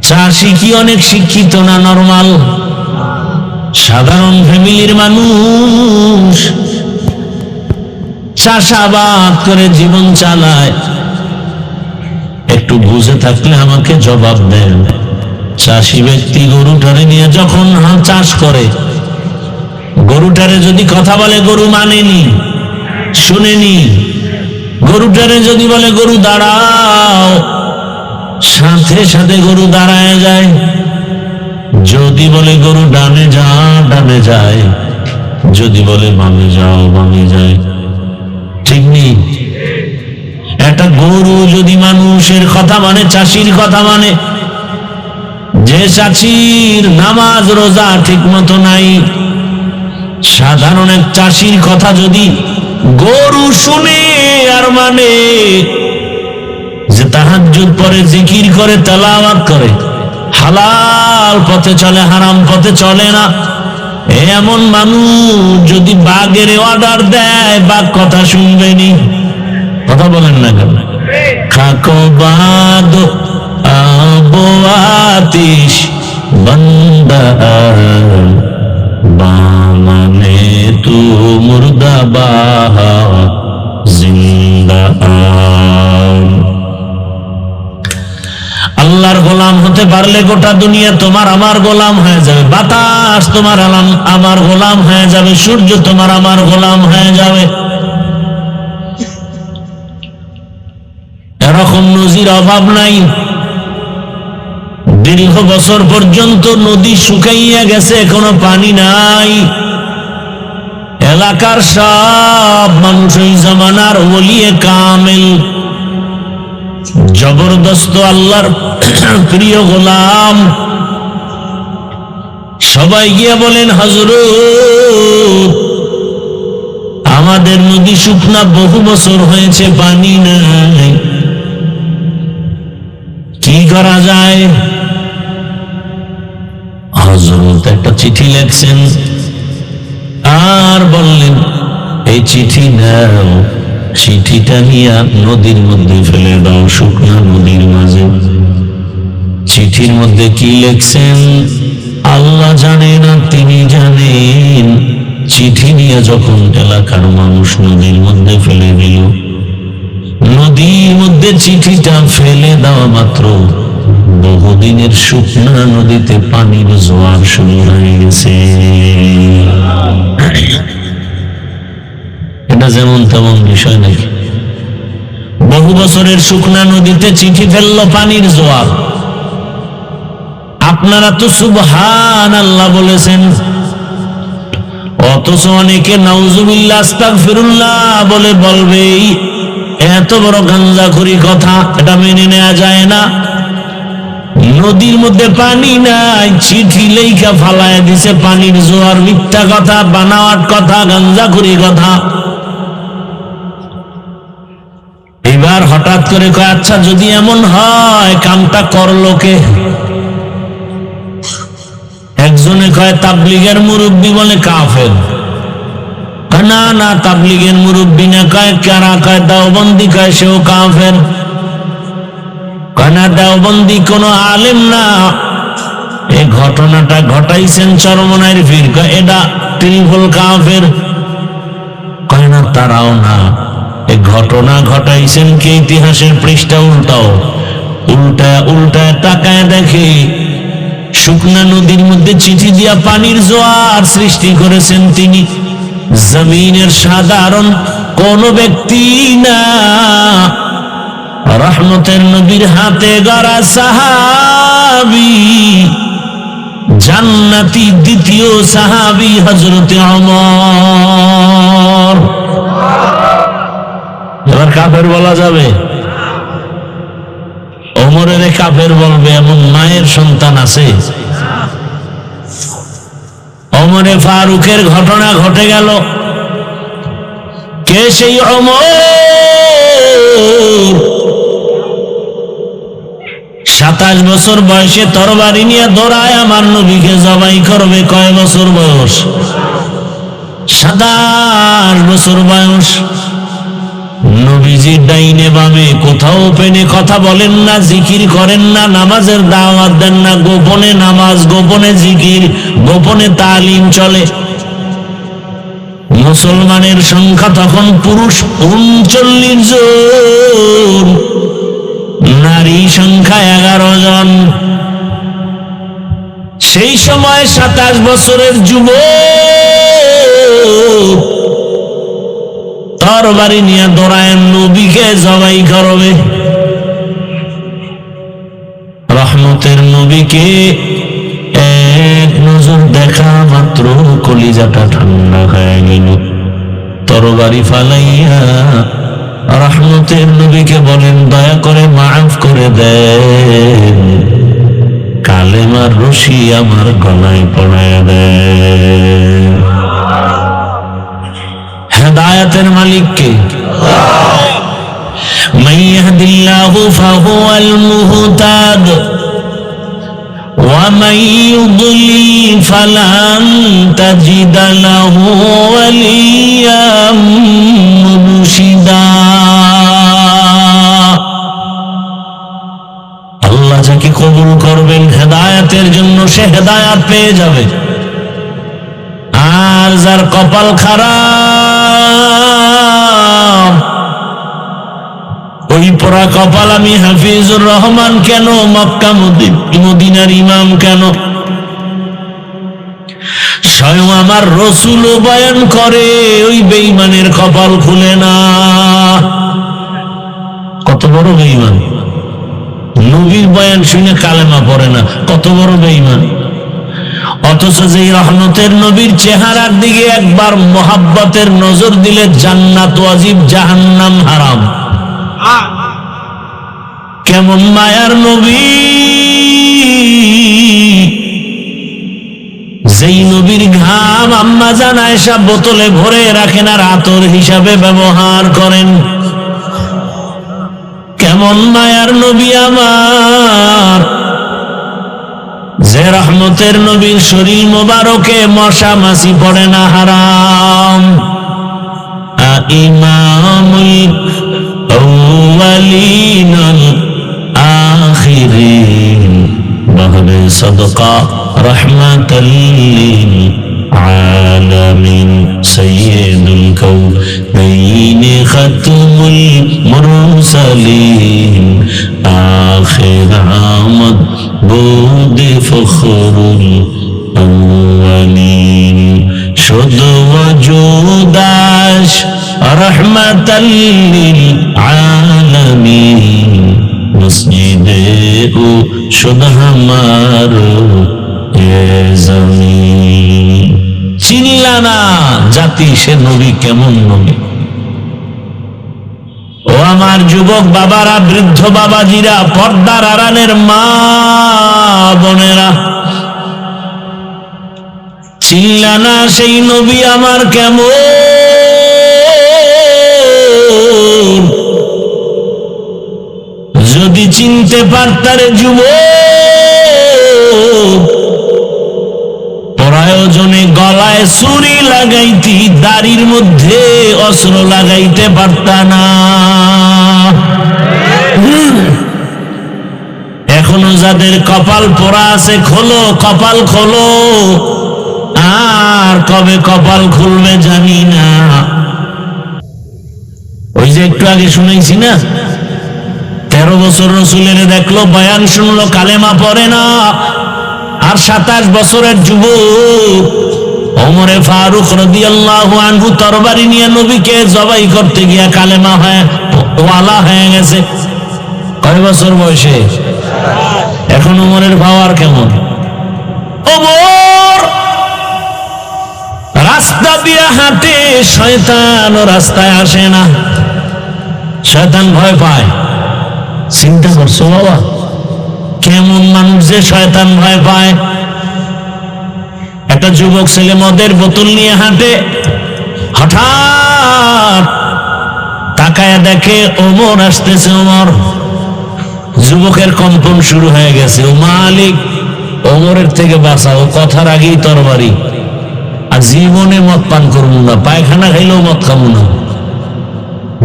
চাষি কি অনেক শিক্ষিত না নরমাল সাধারণ ফ্যামিলির মানুষ? চাষাবাদ করে জীবন চালায়। একটু বুঝে থাকলে আমাকে জবাব দেন। চাষি ব্যক্তি গরুটারে নিয়ে যখন চাষ করে, গরুটারে যদি কথা বলে গরু মানেনি, শুনেনি। গরুটারে যদি বলে গরু দাঁড়াও, সাথে সাথে গরু দাঁড়ায় যায়। যদি বলে গরু ডানে যা, ডানে যায়। যদি বলে বামে যাও, বামে যায়। ঠিক নেই? একটা গরু যদি মানুষের কথা মানে, চাষির কথা মানে, যে চাষির নামাজ রোজা ঠিক মতো নাই, সাধারণ এক চাষির কথা যদি গরু শুনে আর মানে, যে তাহাজ্জুদ পড়ে, জিকির করে, তেলাওয়াত করে, হালাল পথে চলে, হারাম পথে চলে না, এমন মানুষ যদি বাঘের অর্ডার দেয়, বাঘ কথা শুনবেনি। কথা বলেন না কেন? খাকো বাদ আবো আতিশ বন্দা বামানে তু মুর্দা বাহা জিন্দা। আল্লাহ আল্লাহর গোলাম হতে পারলে গোটা দুনিয়া তোমার আমার গোলাম হয়ে যাবে। বাতাস তোমার আমার গোলাম হয়ে যাবে, সূর্য তোমার আমার গোলাম হয়ে যাবে। এরকম নজির অভাব নাই। দীর্ঘ বছর পর্যন্ত নদী শুকাইয়া গেছে, কোনো পানি নাই। এলাকার সব মানুষ ওই জামানার ওলিয়ে কামেল, জবরদস্ত আল্লাহর প্রিয় গোলাম, সবাই গিয়ে বলেন, হযরত আমাদের নদী শুকনা, বহু বছর হয়েছে, পানি নাই, কি করা যায়? হযরত একটা চিঠি লিখছেন আর বললেন, এই চিঠি নাও, চিঠিটা নিয়ে নদীর মধ্যে ফেলে দাও, শুকনা নদীর মাঝে। চিঠির মধ্যে কি লিখছেন আল্লাহ জানেন আর তিনি জানেন। চিঠি নিয়ে যখন এলাকার মানুষ নদীর মধ্যে ফেলে দিল, নদীর মধ্যে চিঠিটা ফেলে দেওয়া মাত্র বহুদিনের শুকনা নদীতে পানির জোয়ার শুরু হয়ে গেছে। এটা যেমন তেমন বিষয় নাকি? বহু বছরের শুকনা নদীতে চিঠি ফেললো পানির জোয়ার। আপনারা তো সুবহানাল্লাহ বলেছেন, অথচ অনেকে নাউজুবিল্লাহ আস্তাগফিরুল্লাহ বলে বলবে এত বড় গাঞ্জাখুরি কথা, এটা মেনে নেওয়া যায় না। নদীর মধ্যে পানি নাই, চিঠি লেখা ফালায় দিছে পানির জোয়ার। মিথ্যা কথা, বানাওয়াট কথা, গাঞ্জাখুরি কথা। এবার হঠাৎ করে কয়, আচ্ছা যদি এমন হয় কামটা করলো কে? একজনে কয় তাবলীগের মুরব্বী, বলে কাফের। না না, তাবলীগের মুরব্বী না, কয় কারা? কয় দেওবন্দি, কয় সেও কাফের। কয় না, দেওবন্দি কোন আলেম না, এই ঘটনাটা ঘটাইছেন চরমনাইর পীর, কয় এটা ত্রিভুল কাফের। কয় না, তারাও না, এই ঘটনা ঘটাইছেন কে? ইতিহাসের পৃষ্ঠা উল্টাও, উল্টায় তাকায় দেখে শুকনা নদীর মধ্যে চিঠি দিয়া পানির জোয়ার সৃষ্টি করেছেন তিনি। জমিনের সাধারণ কোন ব্যক্তি না, রহমতের নবীর হাতে গড়া সাহাবী, জান্নাতি দ্বিতীয় সাহাবী হযরতে ওমর। এবার কাফের বলা যাবে? ওমরের কাফের বলবে এমন মায়ের সন্তান আছে? ওমরে ফারুকের ঘটনা ঘটে গেল। কে সেই ওমর? 27 বছর বয়সে তরবারি নিয়ে দৌড়ায় আমার নবীকে জবাই করবে। কয় বছর বয়স? 27 বছর বয়স। নবীজি ডাইনে বামে কোথাও ওপেনে কথা বলেন না, জিকির করেন না, নামাজের দাওয়াত দেন না। গোপনে নামাজ, গোপনে জিকির, গোপনে তালিম চলে। মুসলমানের সংখ্যা তখন পুরুষ 39 জন, নারী সংখ্যা 11 জন। সেই সময় 27 বছরের যুবক তরবারি নিয়ে দৌড়ায় নবীকে জবাই করবে। রহমতের নবীকে এক নজর দেখা মাত্র কলিজাটা ঠান্ডা হয়ে গেল। তরবারি ফালাইয়া রহমতের নবীকে বলেন, দয়া করে মাফ করে দেন, কালেমার রশি আমার গলায় পড়ায় দেন। হেদায়েতের মালিক কে? মান ইয়াহদিল্লাহু ফাহুয়াল মুহতাদ ওয়া মান ইউদ্লিল ফালান তাজিদা লাহু ওয়ালিয়াম মুরশিদা। আল্লাহ যাকে কবুল করবেন হেদায়েতের জন্য, সে হেদায়েত পেয়ে যাবে। আর যার কপাল খারাপ, ওই পোড়া কপাল আমি হাফিজুর রহমান কেন, মক্কা মদিনার ইমাম কেন? স্বয়ং আমার রসুলও বয়ান করে ওই বেঈমানের কপাল খুলে না। কত বড় বেঈমান! নবীর বয়ান শুনে কালেমা পড়ে না, কত বড় বেঈমান! অথচ যেই রহমতের নবীর চেহারার দিকে একবার মোহাব্বতের নজর দিলে জান্নাত ওয়াজিব, জাহান্নাম হারাম। কেমন মায়ার নবী! যেই নবীর ঘাম আম্মা জান আয়েশা বোতলে ভরে রাখেন আর আতর হিসাবে ব্যবহার করেন। কেমন মায়ার নবী আমার! যে রহমতের নবীর শরীর মোবারকে মশা মাছি পড়ে না, হারাম। ইমামুল আউয়ালিন আল আখিরিন বাহরে সাদকা রাহমাতাল লিল আলামিন সাইয়্যিদুল কাউনাইন খাতমুল মুরসালিন আখির আমদ بود فخر الأولين شد وجوداش رحمة للعالمين مسجد شد ہمار زمین চিল্লানা জাতি সে নবী কেমন নবী। ও আমার যুবক বাবারা, বৃদ্ধ বাবাজিরা, পর্দার আড়ালের মা বোনেরা, চিল্লানা সেই নবী আমার কেমন! যদি চিনতে পারতারে যুবক, প্রয়োজনে গলায় ছুরি লাগাইতি, দাড়ির মধ্যে অস্ত্র লাগাইতে পারতা না। এখনো যাদের কপাল পোড়া আছে, খোলো কপাল খোলো, আর কবে কপাল খুলবে জানি না। ওই যে একটু আগে শুনেছি না, 13 বছর রসুলের দেখলো, বয়ান শুনলো, কালেমা পড়ে না। আর 27 বছরের যুবক ওমরে ফারুক রাদিয়াল্লাহু আনহু তরবারি নিয়ে নবীকে জবাই করতে গিয়া কালেমা ওয়ালা হয়ে গেছে। কয় বছর বয়সে? এখন ওমরের পাওয়ার কেমন! ওমর রাস্তা দিয়ে হাঁটে, শয়তান ও রাস্তায় আসে না, শয়তান ভয় পায়। চিন্তা করছো বাবা, কেমন মানুষ যে শয়তান ভয় পায়! একটা যুবক ছেলে মদের বোতল নিয়ে হাঁটে, হঠাৎ তাকায় দেখে ওমর আসতেছে। ওমর, যুবকের কম্পন শুরু হয়ে গেছে। ও মালিক, ওমরের থেকে বাঁচাও, কথার আগেই তরবারি। আর জীবনে মদ পান করবো না, পায়খানা খাইলেও মদ খাবো না,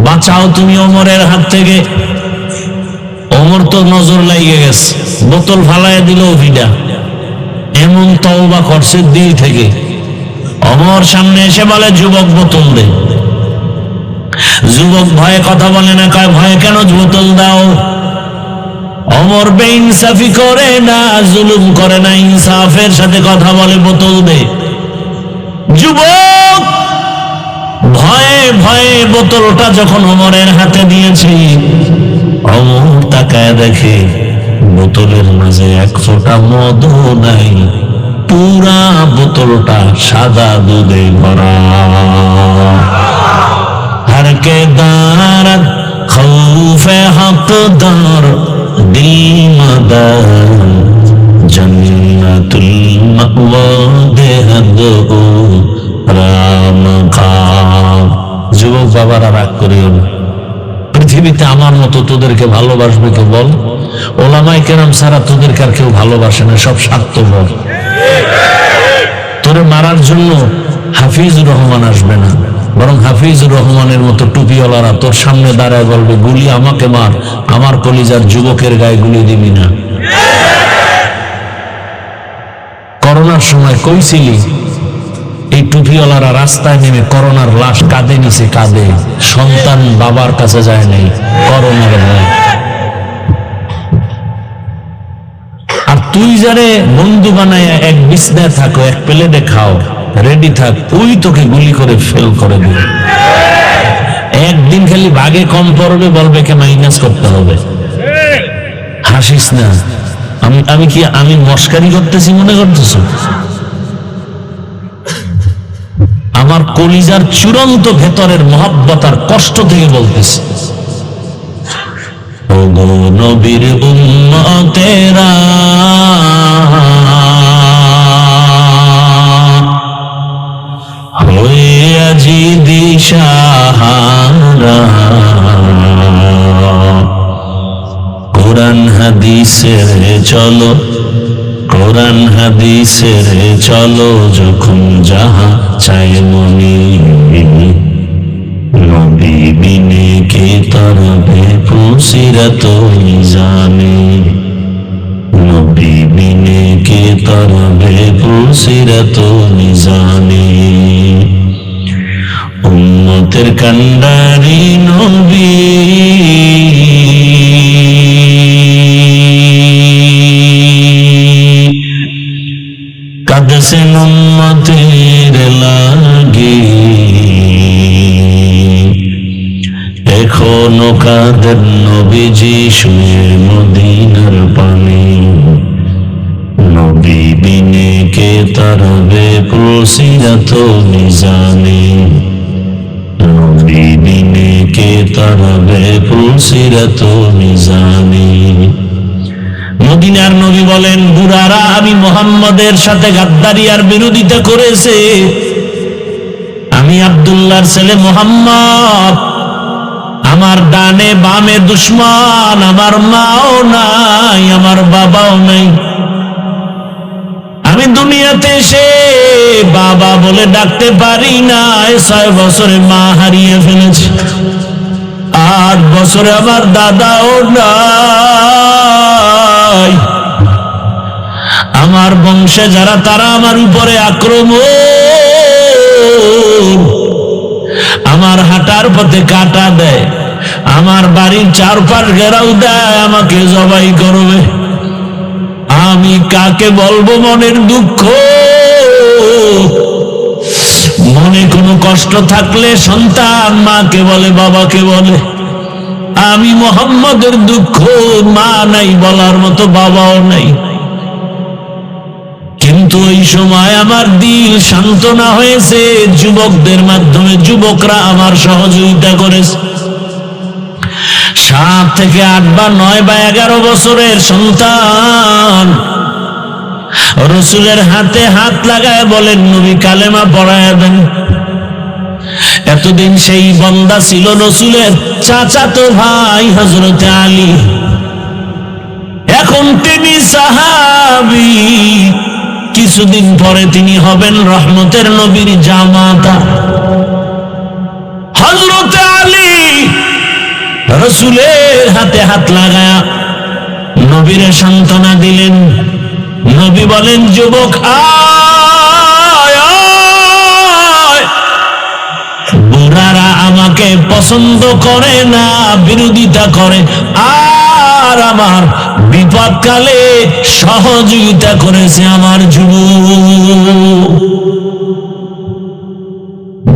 বাঁচাও তুমি ওমরের হাত থেকে। ওমর তো নজর লাগিয়ে গেছে, বোতল ফালাইয়া দিল ভিডা। এমন তওবা করছে দিল থেকে। ওমর সামনে এসে বলে, যুবক বোতল দে। যুবক ভয়ে কথা বলে না, কয় ভয়ে কেন, বোতল দাও। ওমর বেইনসাফি করে না, জুলুম করে না, ইনসাফের সাথে কথা বলে, বোতল দে। যুবক ভয়ে ভয়ে বোতলটা যখন ওমরের হাতে দিয়েছে, ওমর তাকায় দেখে বোতলের মাঝে এক ফোঁটা মদও নাই, পুরা বোতলটা সাদা দুধে ভরা। हर के दारत खौफे हकदार दिल मदर जन्नतुल मअवा देहद राम खाब। যুবক বাবারা রাগ করিও না, পৃথিবীতে আমার মতো তোদেরকে ভালোবাসবে কে বল? ওলামায়ে কেরাম ছাড়া তোদেরকে আর কেউ ভালোবাসে না, সব স্বার্থপর। তোরে মারার জন্য হাফিজুর রহমান আসবে না, বরং হাফিজুর রহমানের মতো টুপিওয়ালারা তোর সামনে দাঁড়ায় বলবে, গুলি আমাকে মার, আমার কলিজার যুবকের গায়ে গুলি দিবি না। করোনার সময় কইছিলি, এই টুপিওয়ালারা রাস্তায় নেমে করোনার লাশ কাঁধে নিছে, কাঁধে। সন্তান বাবার কাছে যায় নাই করোনার ভয়। তুই যারে বন্ধু বানায় এক বিছনায় থাকো, এক প্লেটে খাও, রেডি থাক, ওই তোকে গুলি করে ফেল করে দিবে। একদিন খালি ভাগে কম পড়বে, বলবে কে মাইনাস করতে হবে। হাসিস না, আমি মস্কারি করতেছি মনে করতেছ? আমার কলিজার চূড়ান্ত ভেতরের মহব্বত আর কষ্ট থেকে বলতেছি। ওগো নবীর উম্মতেরা, হয়ে আজি দিশাহারা, কোরআন হাদিসের চলো, কোরআন হাদিসের চলো, যখন যাহা চাই মনি, নবী বিনে কে তরবে পুসিরাত মিজানে, নবী বিনে কে তরবে পুসিরাত মিজানে। উম্মতের কান্ডারি নবী, কাঁদছেন উম্মতের লাগি, এখনো কাঁদেন নবীজি শুয়ে মদিনার পানে, নবী বিনে কে তারবে পুসিরাত মিজানে, নবী বিনে কে তারবে পুসিরাত মিজানে। মদিনার নবী বলেন, বুড়ারা আমি মুহাম্মদের সাথে গাদ্দারি আর বিরোধিতা করেছে, আমি আব্দুল্লাহর ছেলে মুহাম্মদ, আমার ডানে বামে দুশমন, আমার মাও নাই, আমার বাবাও নাই। আমি দুনিয়াতে এসে বাবা বলে ডাকতে পারি না, 6 বছরে মা হারিয়ে ফেলেছি, 8 বছরে আমার দাদাও নাই। আমার বংশে যারা, তারা আমার উপরে আক্রমণ, আমার হাঁটার পথে কাটা দেয়, আমার বাড়ির চারপাশ ঘেরাও দেয়, আমাকে জবাই করবে। আমি কাকে বলবো মনের দুঃখ? মনে কোনো কষ্ট থাকলে সন্তান মাকে বলে, বাবাকে বলে। আমি মুহাম্মদের দুঃখ, মা নাই বলার মতো, বাবাও নাই। কিন্তু ওই সময় আমার দিল সান্ত্বনা হয়েছে যুবকদের মাধ্যমে, যুবকরা আমার সহযোগিতা করেছে। 7 থেকে 8 বা 9 বা 11 বছরের সন্তান রসুলের হাতে হাত লাগায় বলেন, নবী কালেমা পড়ায় দেন। এতদিন সেই বান্দা ছিল রসুলের চাচাতো ভাই হযরতে আলী, এখন তিনি সাহাবী, কিছুদিন পরে তিনি হবেন রহমতের নবীর জামাতা। হযরতে আলী রসুলের হাতে হাত লাগায়া নবীর সান্ত্বনা দিলেন। নবী বলেন, যুবক আয় আয়, বুড়ারা আমাকে পছন্দ করে না, বিরোধিতা করে, আর আমার বিপদকালে সহযোগিতা করেছে আমার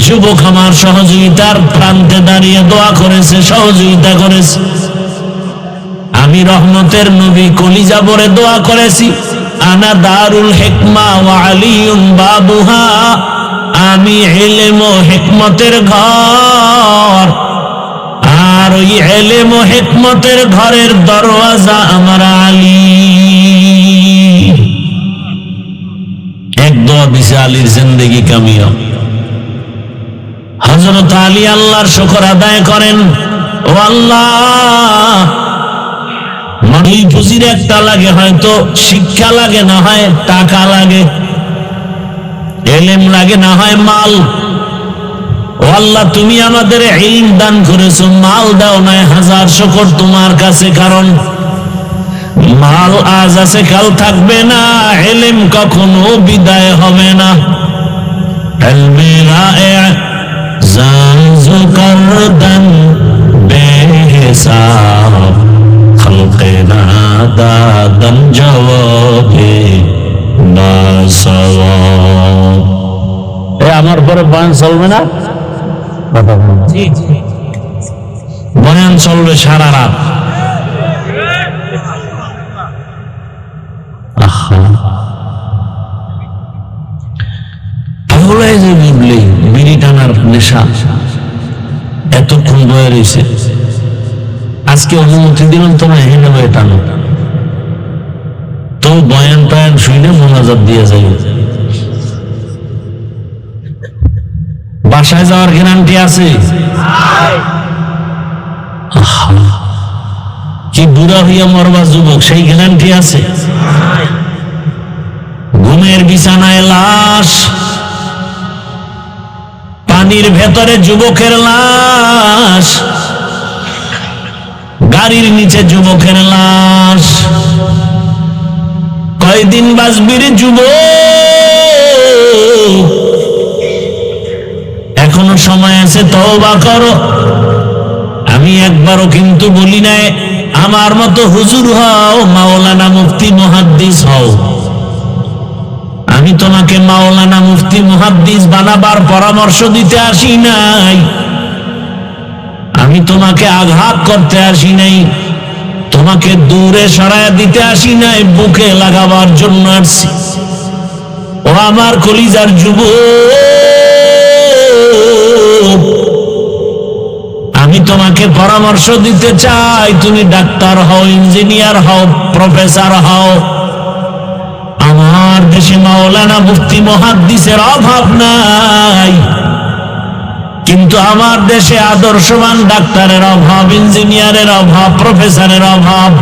যুবক আমার সহযোগিতার প্রান্তে দাঁড়িয়ে দোয়া করেছে, সহযোগিতা করেছে। আমি রহমতের নবী কলিজা ভরে দোয়া করেছি, আনা দারুল হিকমা ওয়া আলিয়ুন বাবুহা, আমি ইলম ও হিকমতের ঘর, আর ওই ইলম ও হিকমতের ঘরের দরওয়াজা আমার আলী। এক দোয়া দিছে, আলীর জিন্দেগি কামিয়াব। হযরত আলী আল্লাহর শুকর আদায় করেন, ও আল্লাহ, মাটি পুঁজির একটা লাগে, হয়তো শিক্ষা লাগে, না হয় টাকা লাগে, ইলম লাগে, না হয় মাল। ও আল্লাহ, তুমি আমাদের ইলম দান করেছো, মাল দাও নাই, 1000 শুকর তোমার কাছে, কারণ মাল আজ আছে কাল থাকবে না, ইলম কখনো বিদায় হবে না। ইলমে রায়ে জাযু করদান বেহিসাব, খলকে নাদাদান জওয়াব হবে না সওয়াব। আমার পরে বয়ান চলবে না, বয়ান চলবে সারা রাত। পাগলায় যে বুঝলেই বিড়ি টানার নেশা এতক্ষণ বয়ে রয়েছে, আজকে অনুমতি দিলাম তোমায় হেনে বয়ে টানো, তো বয়ান টয়ান শুনে মোনাজাত দিয়ে যাই। বাসায় যাওয়ার গ্যারান্টি আছে? কি বুড়া হইয়া মরবা যুবক, সেই গ্যারান্টি আছে? ঘুমের বিছানায় লাশ, পানির ভেতরে যুবকের লাশ, গাড়ির নিচে যুবকের লাশ। কয়দিন বাঁচবি রে যুবক, এখনো সময় আছে, তওবা করো। আমি একবারও কিন্তু বলি নাই আমার মতো হুজুর হও, মাওলানা মুফতি মুহাদ্দিস হও। আমি তোমাকে মাওলানা মুফতি মুহাদ্দিস বানাবার পরামর্শ দিতে আসি নাই, আমি তোমাকে আঘাত করতে আসি নাই, তোমাকে দূরে সরায় দিতে আসি নাই, বুকে লাগাবার জন্য আসছি। ও আমার কলিজার যুবক, আমি তোমাকে পরামর্শ দিতে চাই, তুমি ডাক্তার হও, ইঞ্জিনিয়ার হও, প্রফেসর হও। আমার দেশে মাওলানা মুফতি মুহাদ্দিসের অভাব নাই, কিন্তু আমার দেশে আদর্শবান ডাক্তারের অভাব, ইঞ্জিনিয়ারের অভাব, প্রফেসরের অভাব।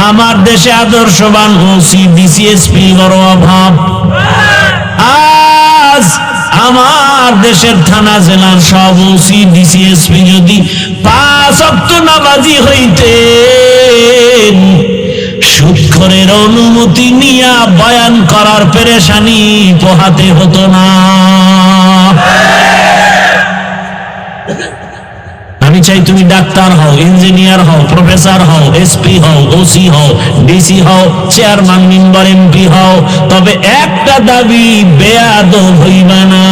আমার দেশে আদর্শবান ওসি, ডিসিএসপি বড় অভাব। আজ আমার দেশের থানা জেলার সব ওসি, ডিসিএসপি যদি 5 ওয়াক্ত নামাজি হইতেন, সুদখোরের অনুমতি নিয়ে বয়ান করার পেরেশানি পোহাতে হতো না। আমি চাই তুমি ডাক্তার হও, ইঞ্জিনিয়ার হও, প্রফেসর হও, এসপি হও, ওসি হও, ডিসি হও, চেয়ারম্যান, মেম্বার, এমপি হও, তবে একটা দাবি, বেয়াদব হইবা না।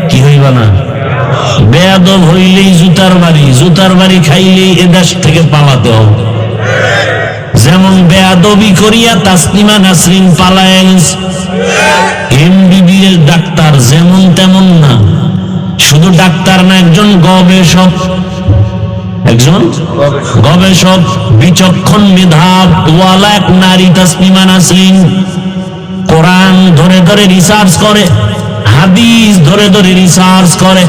কি হইবা না? বেয়াদব হইলেই জুতার বাড়ি, জুতার বাড়ি খাইলেই এদেশ থেকে পালাতে হবে। যেমন বেয়াদবি করিয়া তাসলিমা নাসরিন পালায় গেছে। এমবিবিএস ডাক্তার যেমন তেমন না, শুধু ডাক্তার না, একজন গবেষক, একজন গবেষক, বিচক্ষণ মেধাওয়ালা এক নারী তাসলিমা নাসরিন। কোরআন ধরে ধরে রিসার্চ করে, হাদিস ধরে ধরে রিসার্চ করে।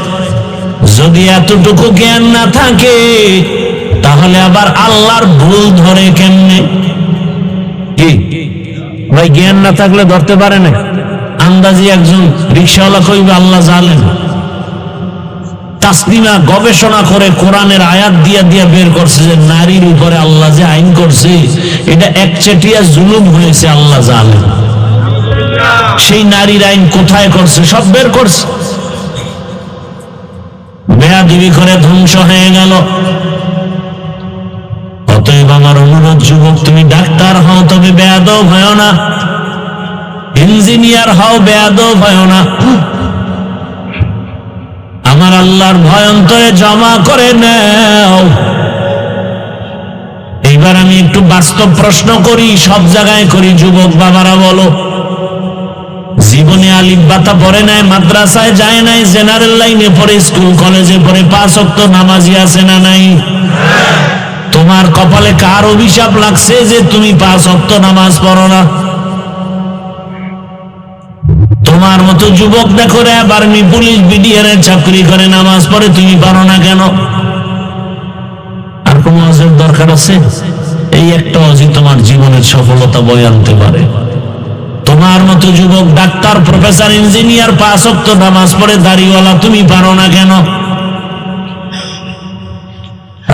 যদি এতটুকু জ্ঞান না থাকে, তাহলে আবার আল্লাহর ভুল ধরে কেমনে? কি ভাই, জ্ঞান না থাকলে ধরতে পারে না? আন্দাজি একজন রিকশাওয়ালা কইবে আল্লাহ জানেন। তাসলিমা গবেষণা করে কোরআনের আয়াত দিয়া দিয়া বের করছে যে নারীর উপরে আল্লাহ যে আইন করছে, এটা একচেটিয়া জুলুম হয়েছে, আল্লাহ জানেন। সেই নারীর আইন কোথায় করছে সব বের করছে। বেয়াদবি করে ধ্বংস হয়ে গেল। অতএব আমার অনুরোধ, যুবক, তুমি ডাক্তার হও, তবে বেয়াদব হয় না। ইঞ্জিনিয়ার হও, বেয়াদব হয় না। আমার আল্লাহর ভয় অন্তরে জমা করে নাও। এইবার আমি একটু বাস্তব প্রশ্ন করি, সব জায়গায় করি। যুবক বাবারা বলো, জীবনে আলিফ বাতা পড়ে নাই, মাদ্রাসায় যায় নাই, জেনারেল লাইনে পড়ে, স্কুল কলেজে পড়ে, 5 ওয়াক্ত নামাজি আছে না নাই? তোমার কপালে কার অভিশাপ লাগছে যে তুমি 5 ওয়াক্ত নামাজ পড়ো না? তোমার মতো যুবক দেখো রে, আর্মি, পুলিশ, বিডিআর এর চাকরি করে, নামাজ পড়ে, তুমি পারো না কেন? আর কোন ওয়াজের দরকার আছে? এই একটা ওয়াজই তোমার জীবনের সফলতা বয়ে আনতে পারে। তোমার মতো যুবক ডাক্তার, প্রফেসর, ইঞ্জিনিয়ার, 5 ওয়াক্ত নামাজ পড়ে, দাড়িওয়ালা, তুমি পারো না কেন?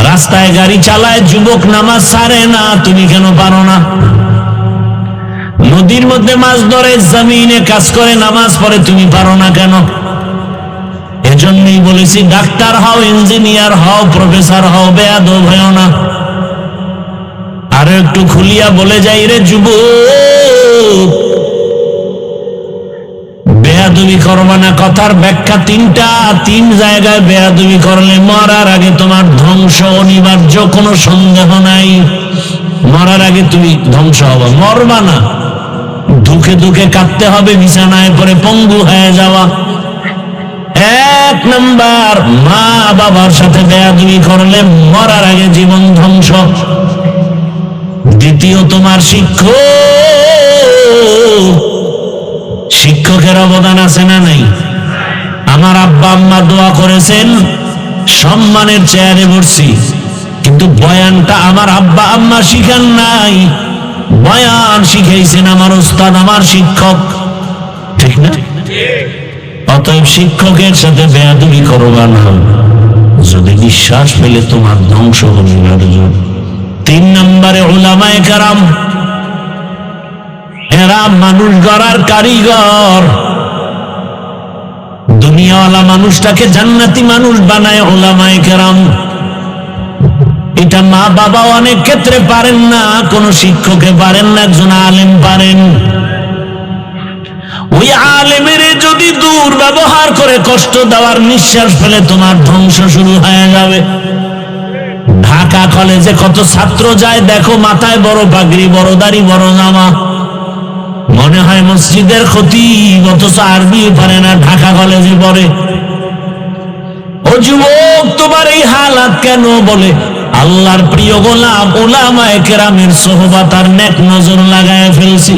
রাস্তায় গাড়ি চালায় যুবক, নামাজ ছাড়ে না, তুমি কেন পারো না? নদীর মধ্যে মাছ ধরে, জমিনে কাজ করে, নামাজ পড়ে, তুমি পারো না কেন? এজন্যই বলেছি, ডাক্তার হও, ইঞ্জিনিয়ার হও, প্রফেসর হও, বেয়াদব হও না। আরো একটু খুলিয়া বলে যাই রে যুবক, বেয়াদবি করবা না। কথার ব্যাখ্যা তিনটা, তিন জায়গায় বেয়াদবি করলে মরার আগে তোমার ধ্বংস অনিবার্য, কোনো সন্দেহ নাই। মরার আগে তুমি ধ্বংস হবা, মরবা না, দুঃখে দুঃখে কাঁদতে হবে, বিছানায় পরে পঙ্গু হয়ে যাওয়া। এক নাম্বার, মা বাবার সাথে বেয়াদবি করলে মরার আগে জীবন ধ্বংস। দ্বিতীয়, তোমার শিক্ষকের অবদান আছে না নাই? আমার আব্বা আম্মা দোয়া করেছেন, সম্মানের চেয়ারে বসছি, কিন্তু বয়ানটা আমার আব্বা আম্মা শিখান নাই, বয়ান শিখাইছেন আমার উস্তাদ, আমার শিক্ষক, ঠিক না? অতএব শিক্ষকের সাথে বেয়াদবি করবা না, যদি বিশ্বাস পেলে তোমার ধ্বংস হবে। তিন নম্বরে উলামায়ে কেরাম, এরা মানুষ গড়ার কারিগর। দুনিয়াওয়ালা মানুষটাকে জান্নাতি মানুষ বানায় উলামায়ে কেরাম। এটা মা বাবা অনেক ক্ষেত্রে পারেন না, কোন শিক্ষকে পারেন না, একজন আলেম পারেন। ওই আলেমের যদি দুর্ব্যবহার করে কষ্ট দেওয়ার নিঃশ্বাস ফেলে তোমার ধ্বংস শুরু হয়ে যাবে। ঢাকা কলেজে কত ছাত্র যায় দেখো, মাথায় বড় পাগড়ি, বড় দাড়ি, বড় জামা, মনে হয় মসজিদের খতিব, অথচ আরবি পারে না, ঢাকা কলেজে পড়ে। ও যুবক, তোমার এই হালাত কেন? বলে আল্লাহর প্রিয় গোলাম উলামায়ে কেরামের সোহবত আর নেক নজর লাগায় ফেলছি।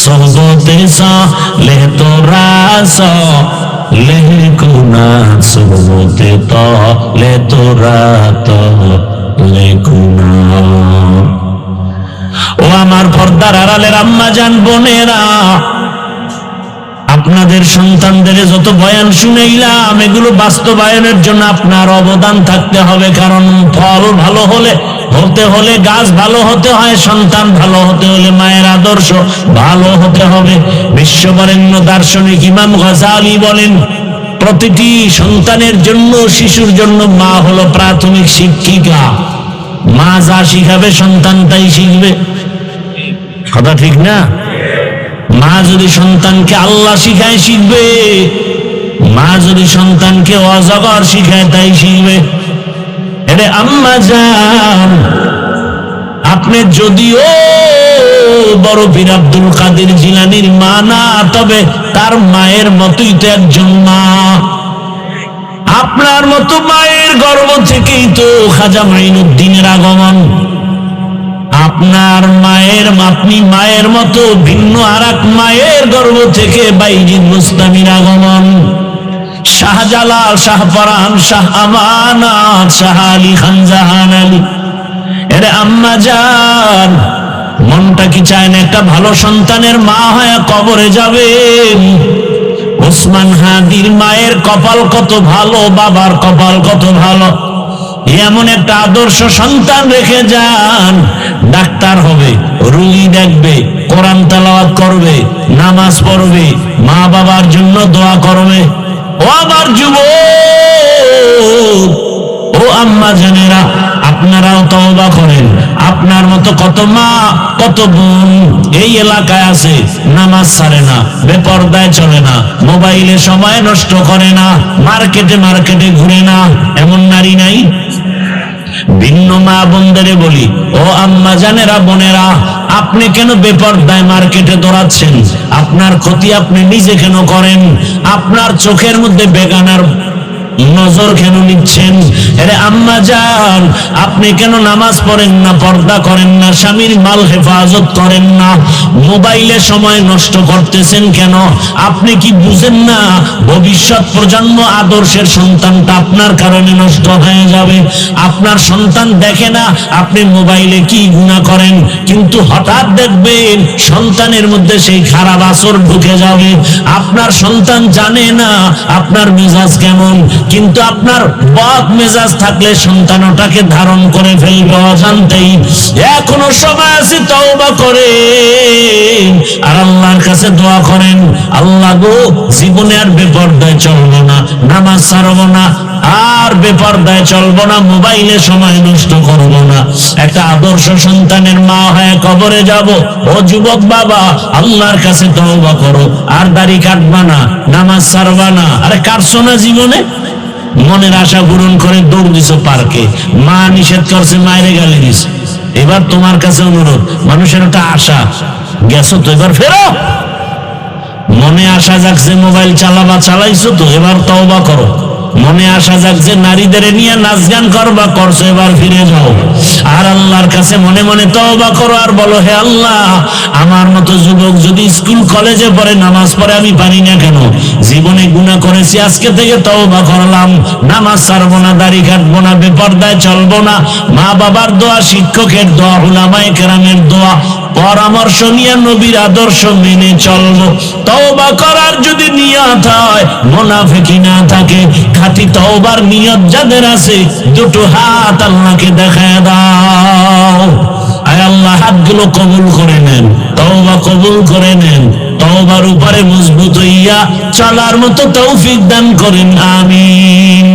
সোহবতে সালেহ তোরা সালেহ কুনা, সোহবতে তালে তোরা তালে কুনা। ও আমার পর্দার আড়ালের আম্মা জান, বোনেরা, আপনাদের সন্তানদের যত বয়ান শুনাইলাম, এগুলো বাস্তবায়নের জন্য আপনার অবদান থাকতে হবে। কারণ ফল ভালো হতে হলে গাছ ভালো হতে হয়, সন্তান ভালো হতে হলে মায়ের আদর্শ ভালো হতে হবে। বিশ্ববরেণ্য দার্শনিক ইমাম গাজালি বলেন, প্রতিটি সন্তানের জন্য, শিশুর জন্য মা হলো প্রাথমিক শিক্ষিকা। মা যা শিখাবে সন্তান তাই শিখবে। কথা ঠিক না? মা যদি সন্তানকে আল্লাহ শিখায় শিখবে, মা যদি সন্তানকে অজগর শিখায় তাই শিখবে। এরে আম্মা জান, আপনি যদিও বড় পীর আব্দুল কাদের জিলানীর মা না, তবে তার মায়ের মতোই তো একজন মা। আপনার মতো মায়ের গর্ভ থেকেই তো খাজা মাইনুদ্দিনের আগমন। আপনার আপনি মায়ের মতো ভিন্ন আর এক মায়ের গর্ভ থেকে বাইজিদ বুস্তামির আগমন। শাহজালাল, শাহপরান, শাহ আমানত, শাহ আলী খান, জাহান আলী। এরে আম্মা জান, মনটা কি চায় না একটা ভালো সন্তানের মা হয়ে কবরে যাবেন? ওসমান হাদির মায়ের কপাল কত ভালো, বাবার কপাল কত ভালো। এমন একটা আদর্শ সন্তান রেখে যান, ডাক্তার হবে, রোগী দেখবে, কোরআন তেলাওয়াত করবে, নামাজ পড়বে, মা বাবার জন্য দোয়া করবে। ও আমার যুবক, ও আম্মা জানেরা, আপনারাও তওবা করেন। আপনার মতো কত মা, কত বোন এই এলাকায় আছে, নামাজ ছাড়ে না, বেপরদায় চলে না, মোবাইলে সময় নষ্ট করে না, মার্কেটে ঘুরে না, এমন নারী নাই? ভিন্ন মা বোনদের বলি, ও আম্মা জানেরা, বোনেরা, আপনি কেন বেপরদায় মার্কেটে দৌড়াচ্ছেন? আপনার ক্ষতি আপনি নিজে কেন করেন? আপনার চোখের মধ্যে বেগানার নজর কেন নিচ্ছেন? আরে আম্মা জান, আপনি কেন নামাজ পড়েন না, পর্দা করেন না, স্বামীর মাল হেফাজত করেন না, মোবাইলে সময় নষ্ট করতেছেন কেন? আপনি কি বুঝেন না ভবিষ্যৎ প্রজন্ম আদর্শের সন্তানটা আপনার কারণে নষ্ট হয়ে যাবে? আপনার সন্তান দেখে না আপনি মোবাইলে কি গুনাহ করেন, কিন্তু হঠাৎ দেখবেন সন্তানের মধ্যে সেই খারাপ আসর ঢুকে যাবে। আপনার সন্তান জানে না আপনার মেজাজ কেমন, কিন্তু আপনার বদ মেজাজ থাকলে সন্তান ওটাকে ধারণ করে ফেলবে অজান্তেই। এখনো সময় আছে, তওবা করেন আর আল্লাহর কাছে দোয়া করেন, আল্লাহ গো, জীবনে আর বেপরদায় চলবো না, নামাজ ছাড়বো না, আর বেপরদায় চলবো না, মোবাইলে সময় নষ্ট করব না, একটা আদর্শ সন্তানের মা হয়ে কবরে যাব। ও যুবক বাবা, আল্লাহর কাছে তওবা করো, আর দাড়ি কাটবা না, নামাজ ছাড়বা না। আরে কাটছো না জীবনে? মনের আশা পূরণ করে দৌড় দিছো পার্কে, মা নিষেধ করছে, মায়ের গালি দিছে। এবার তোমার কাছে অনুরোধ, মানুষের একটা আশা, গেছো তো এবার ফেরো। মনে আশা জাগছে মোবাইল চালাবা, চালাইছো তো এবার তওবা করো। মনে আশা জাগছে নারীদের নিয়ে নাচ গান করবা, করছো, এবার ফিরে যাও। আর আল্লাহর কাছে মনে মনে তওবা করো আর বলো, হে আল্লাহ, আমার মতো যুবক যদি স্কুল কলেজে পড়ে, নামাজ পড়ে, আমি পারি না কেন? জীবনে গুনাহ করেছি, আজকে থেকে তওবা করলাম, নামাজ ছাড়বো না, দাড়ি কাটবো না, বেপরদায় চলবো না। মা বাবার দোয়া, শিক্ষকের দোয়া, উলামায়ে কেরামের দোয়া, পরামর্শ নিয়ে নবীর আদর্শ মেনে চলবো। তওবা করার যদি নিয়ত হয়, মুনাফিকি না থাকে, খাঁটি তওবার নিয়ত যাদের আছে, দুটো হাত আল্লাহকে দেখায় দাও। আয় আল্লাহ, হাতগুলো কবুল করে নেন, তওবা কবুল করে নেন, তওবার উপরে মজবুত হইয়া চলার মতো তৌফিক দান করেন, আমিন।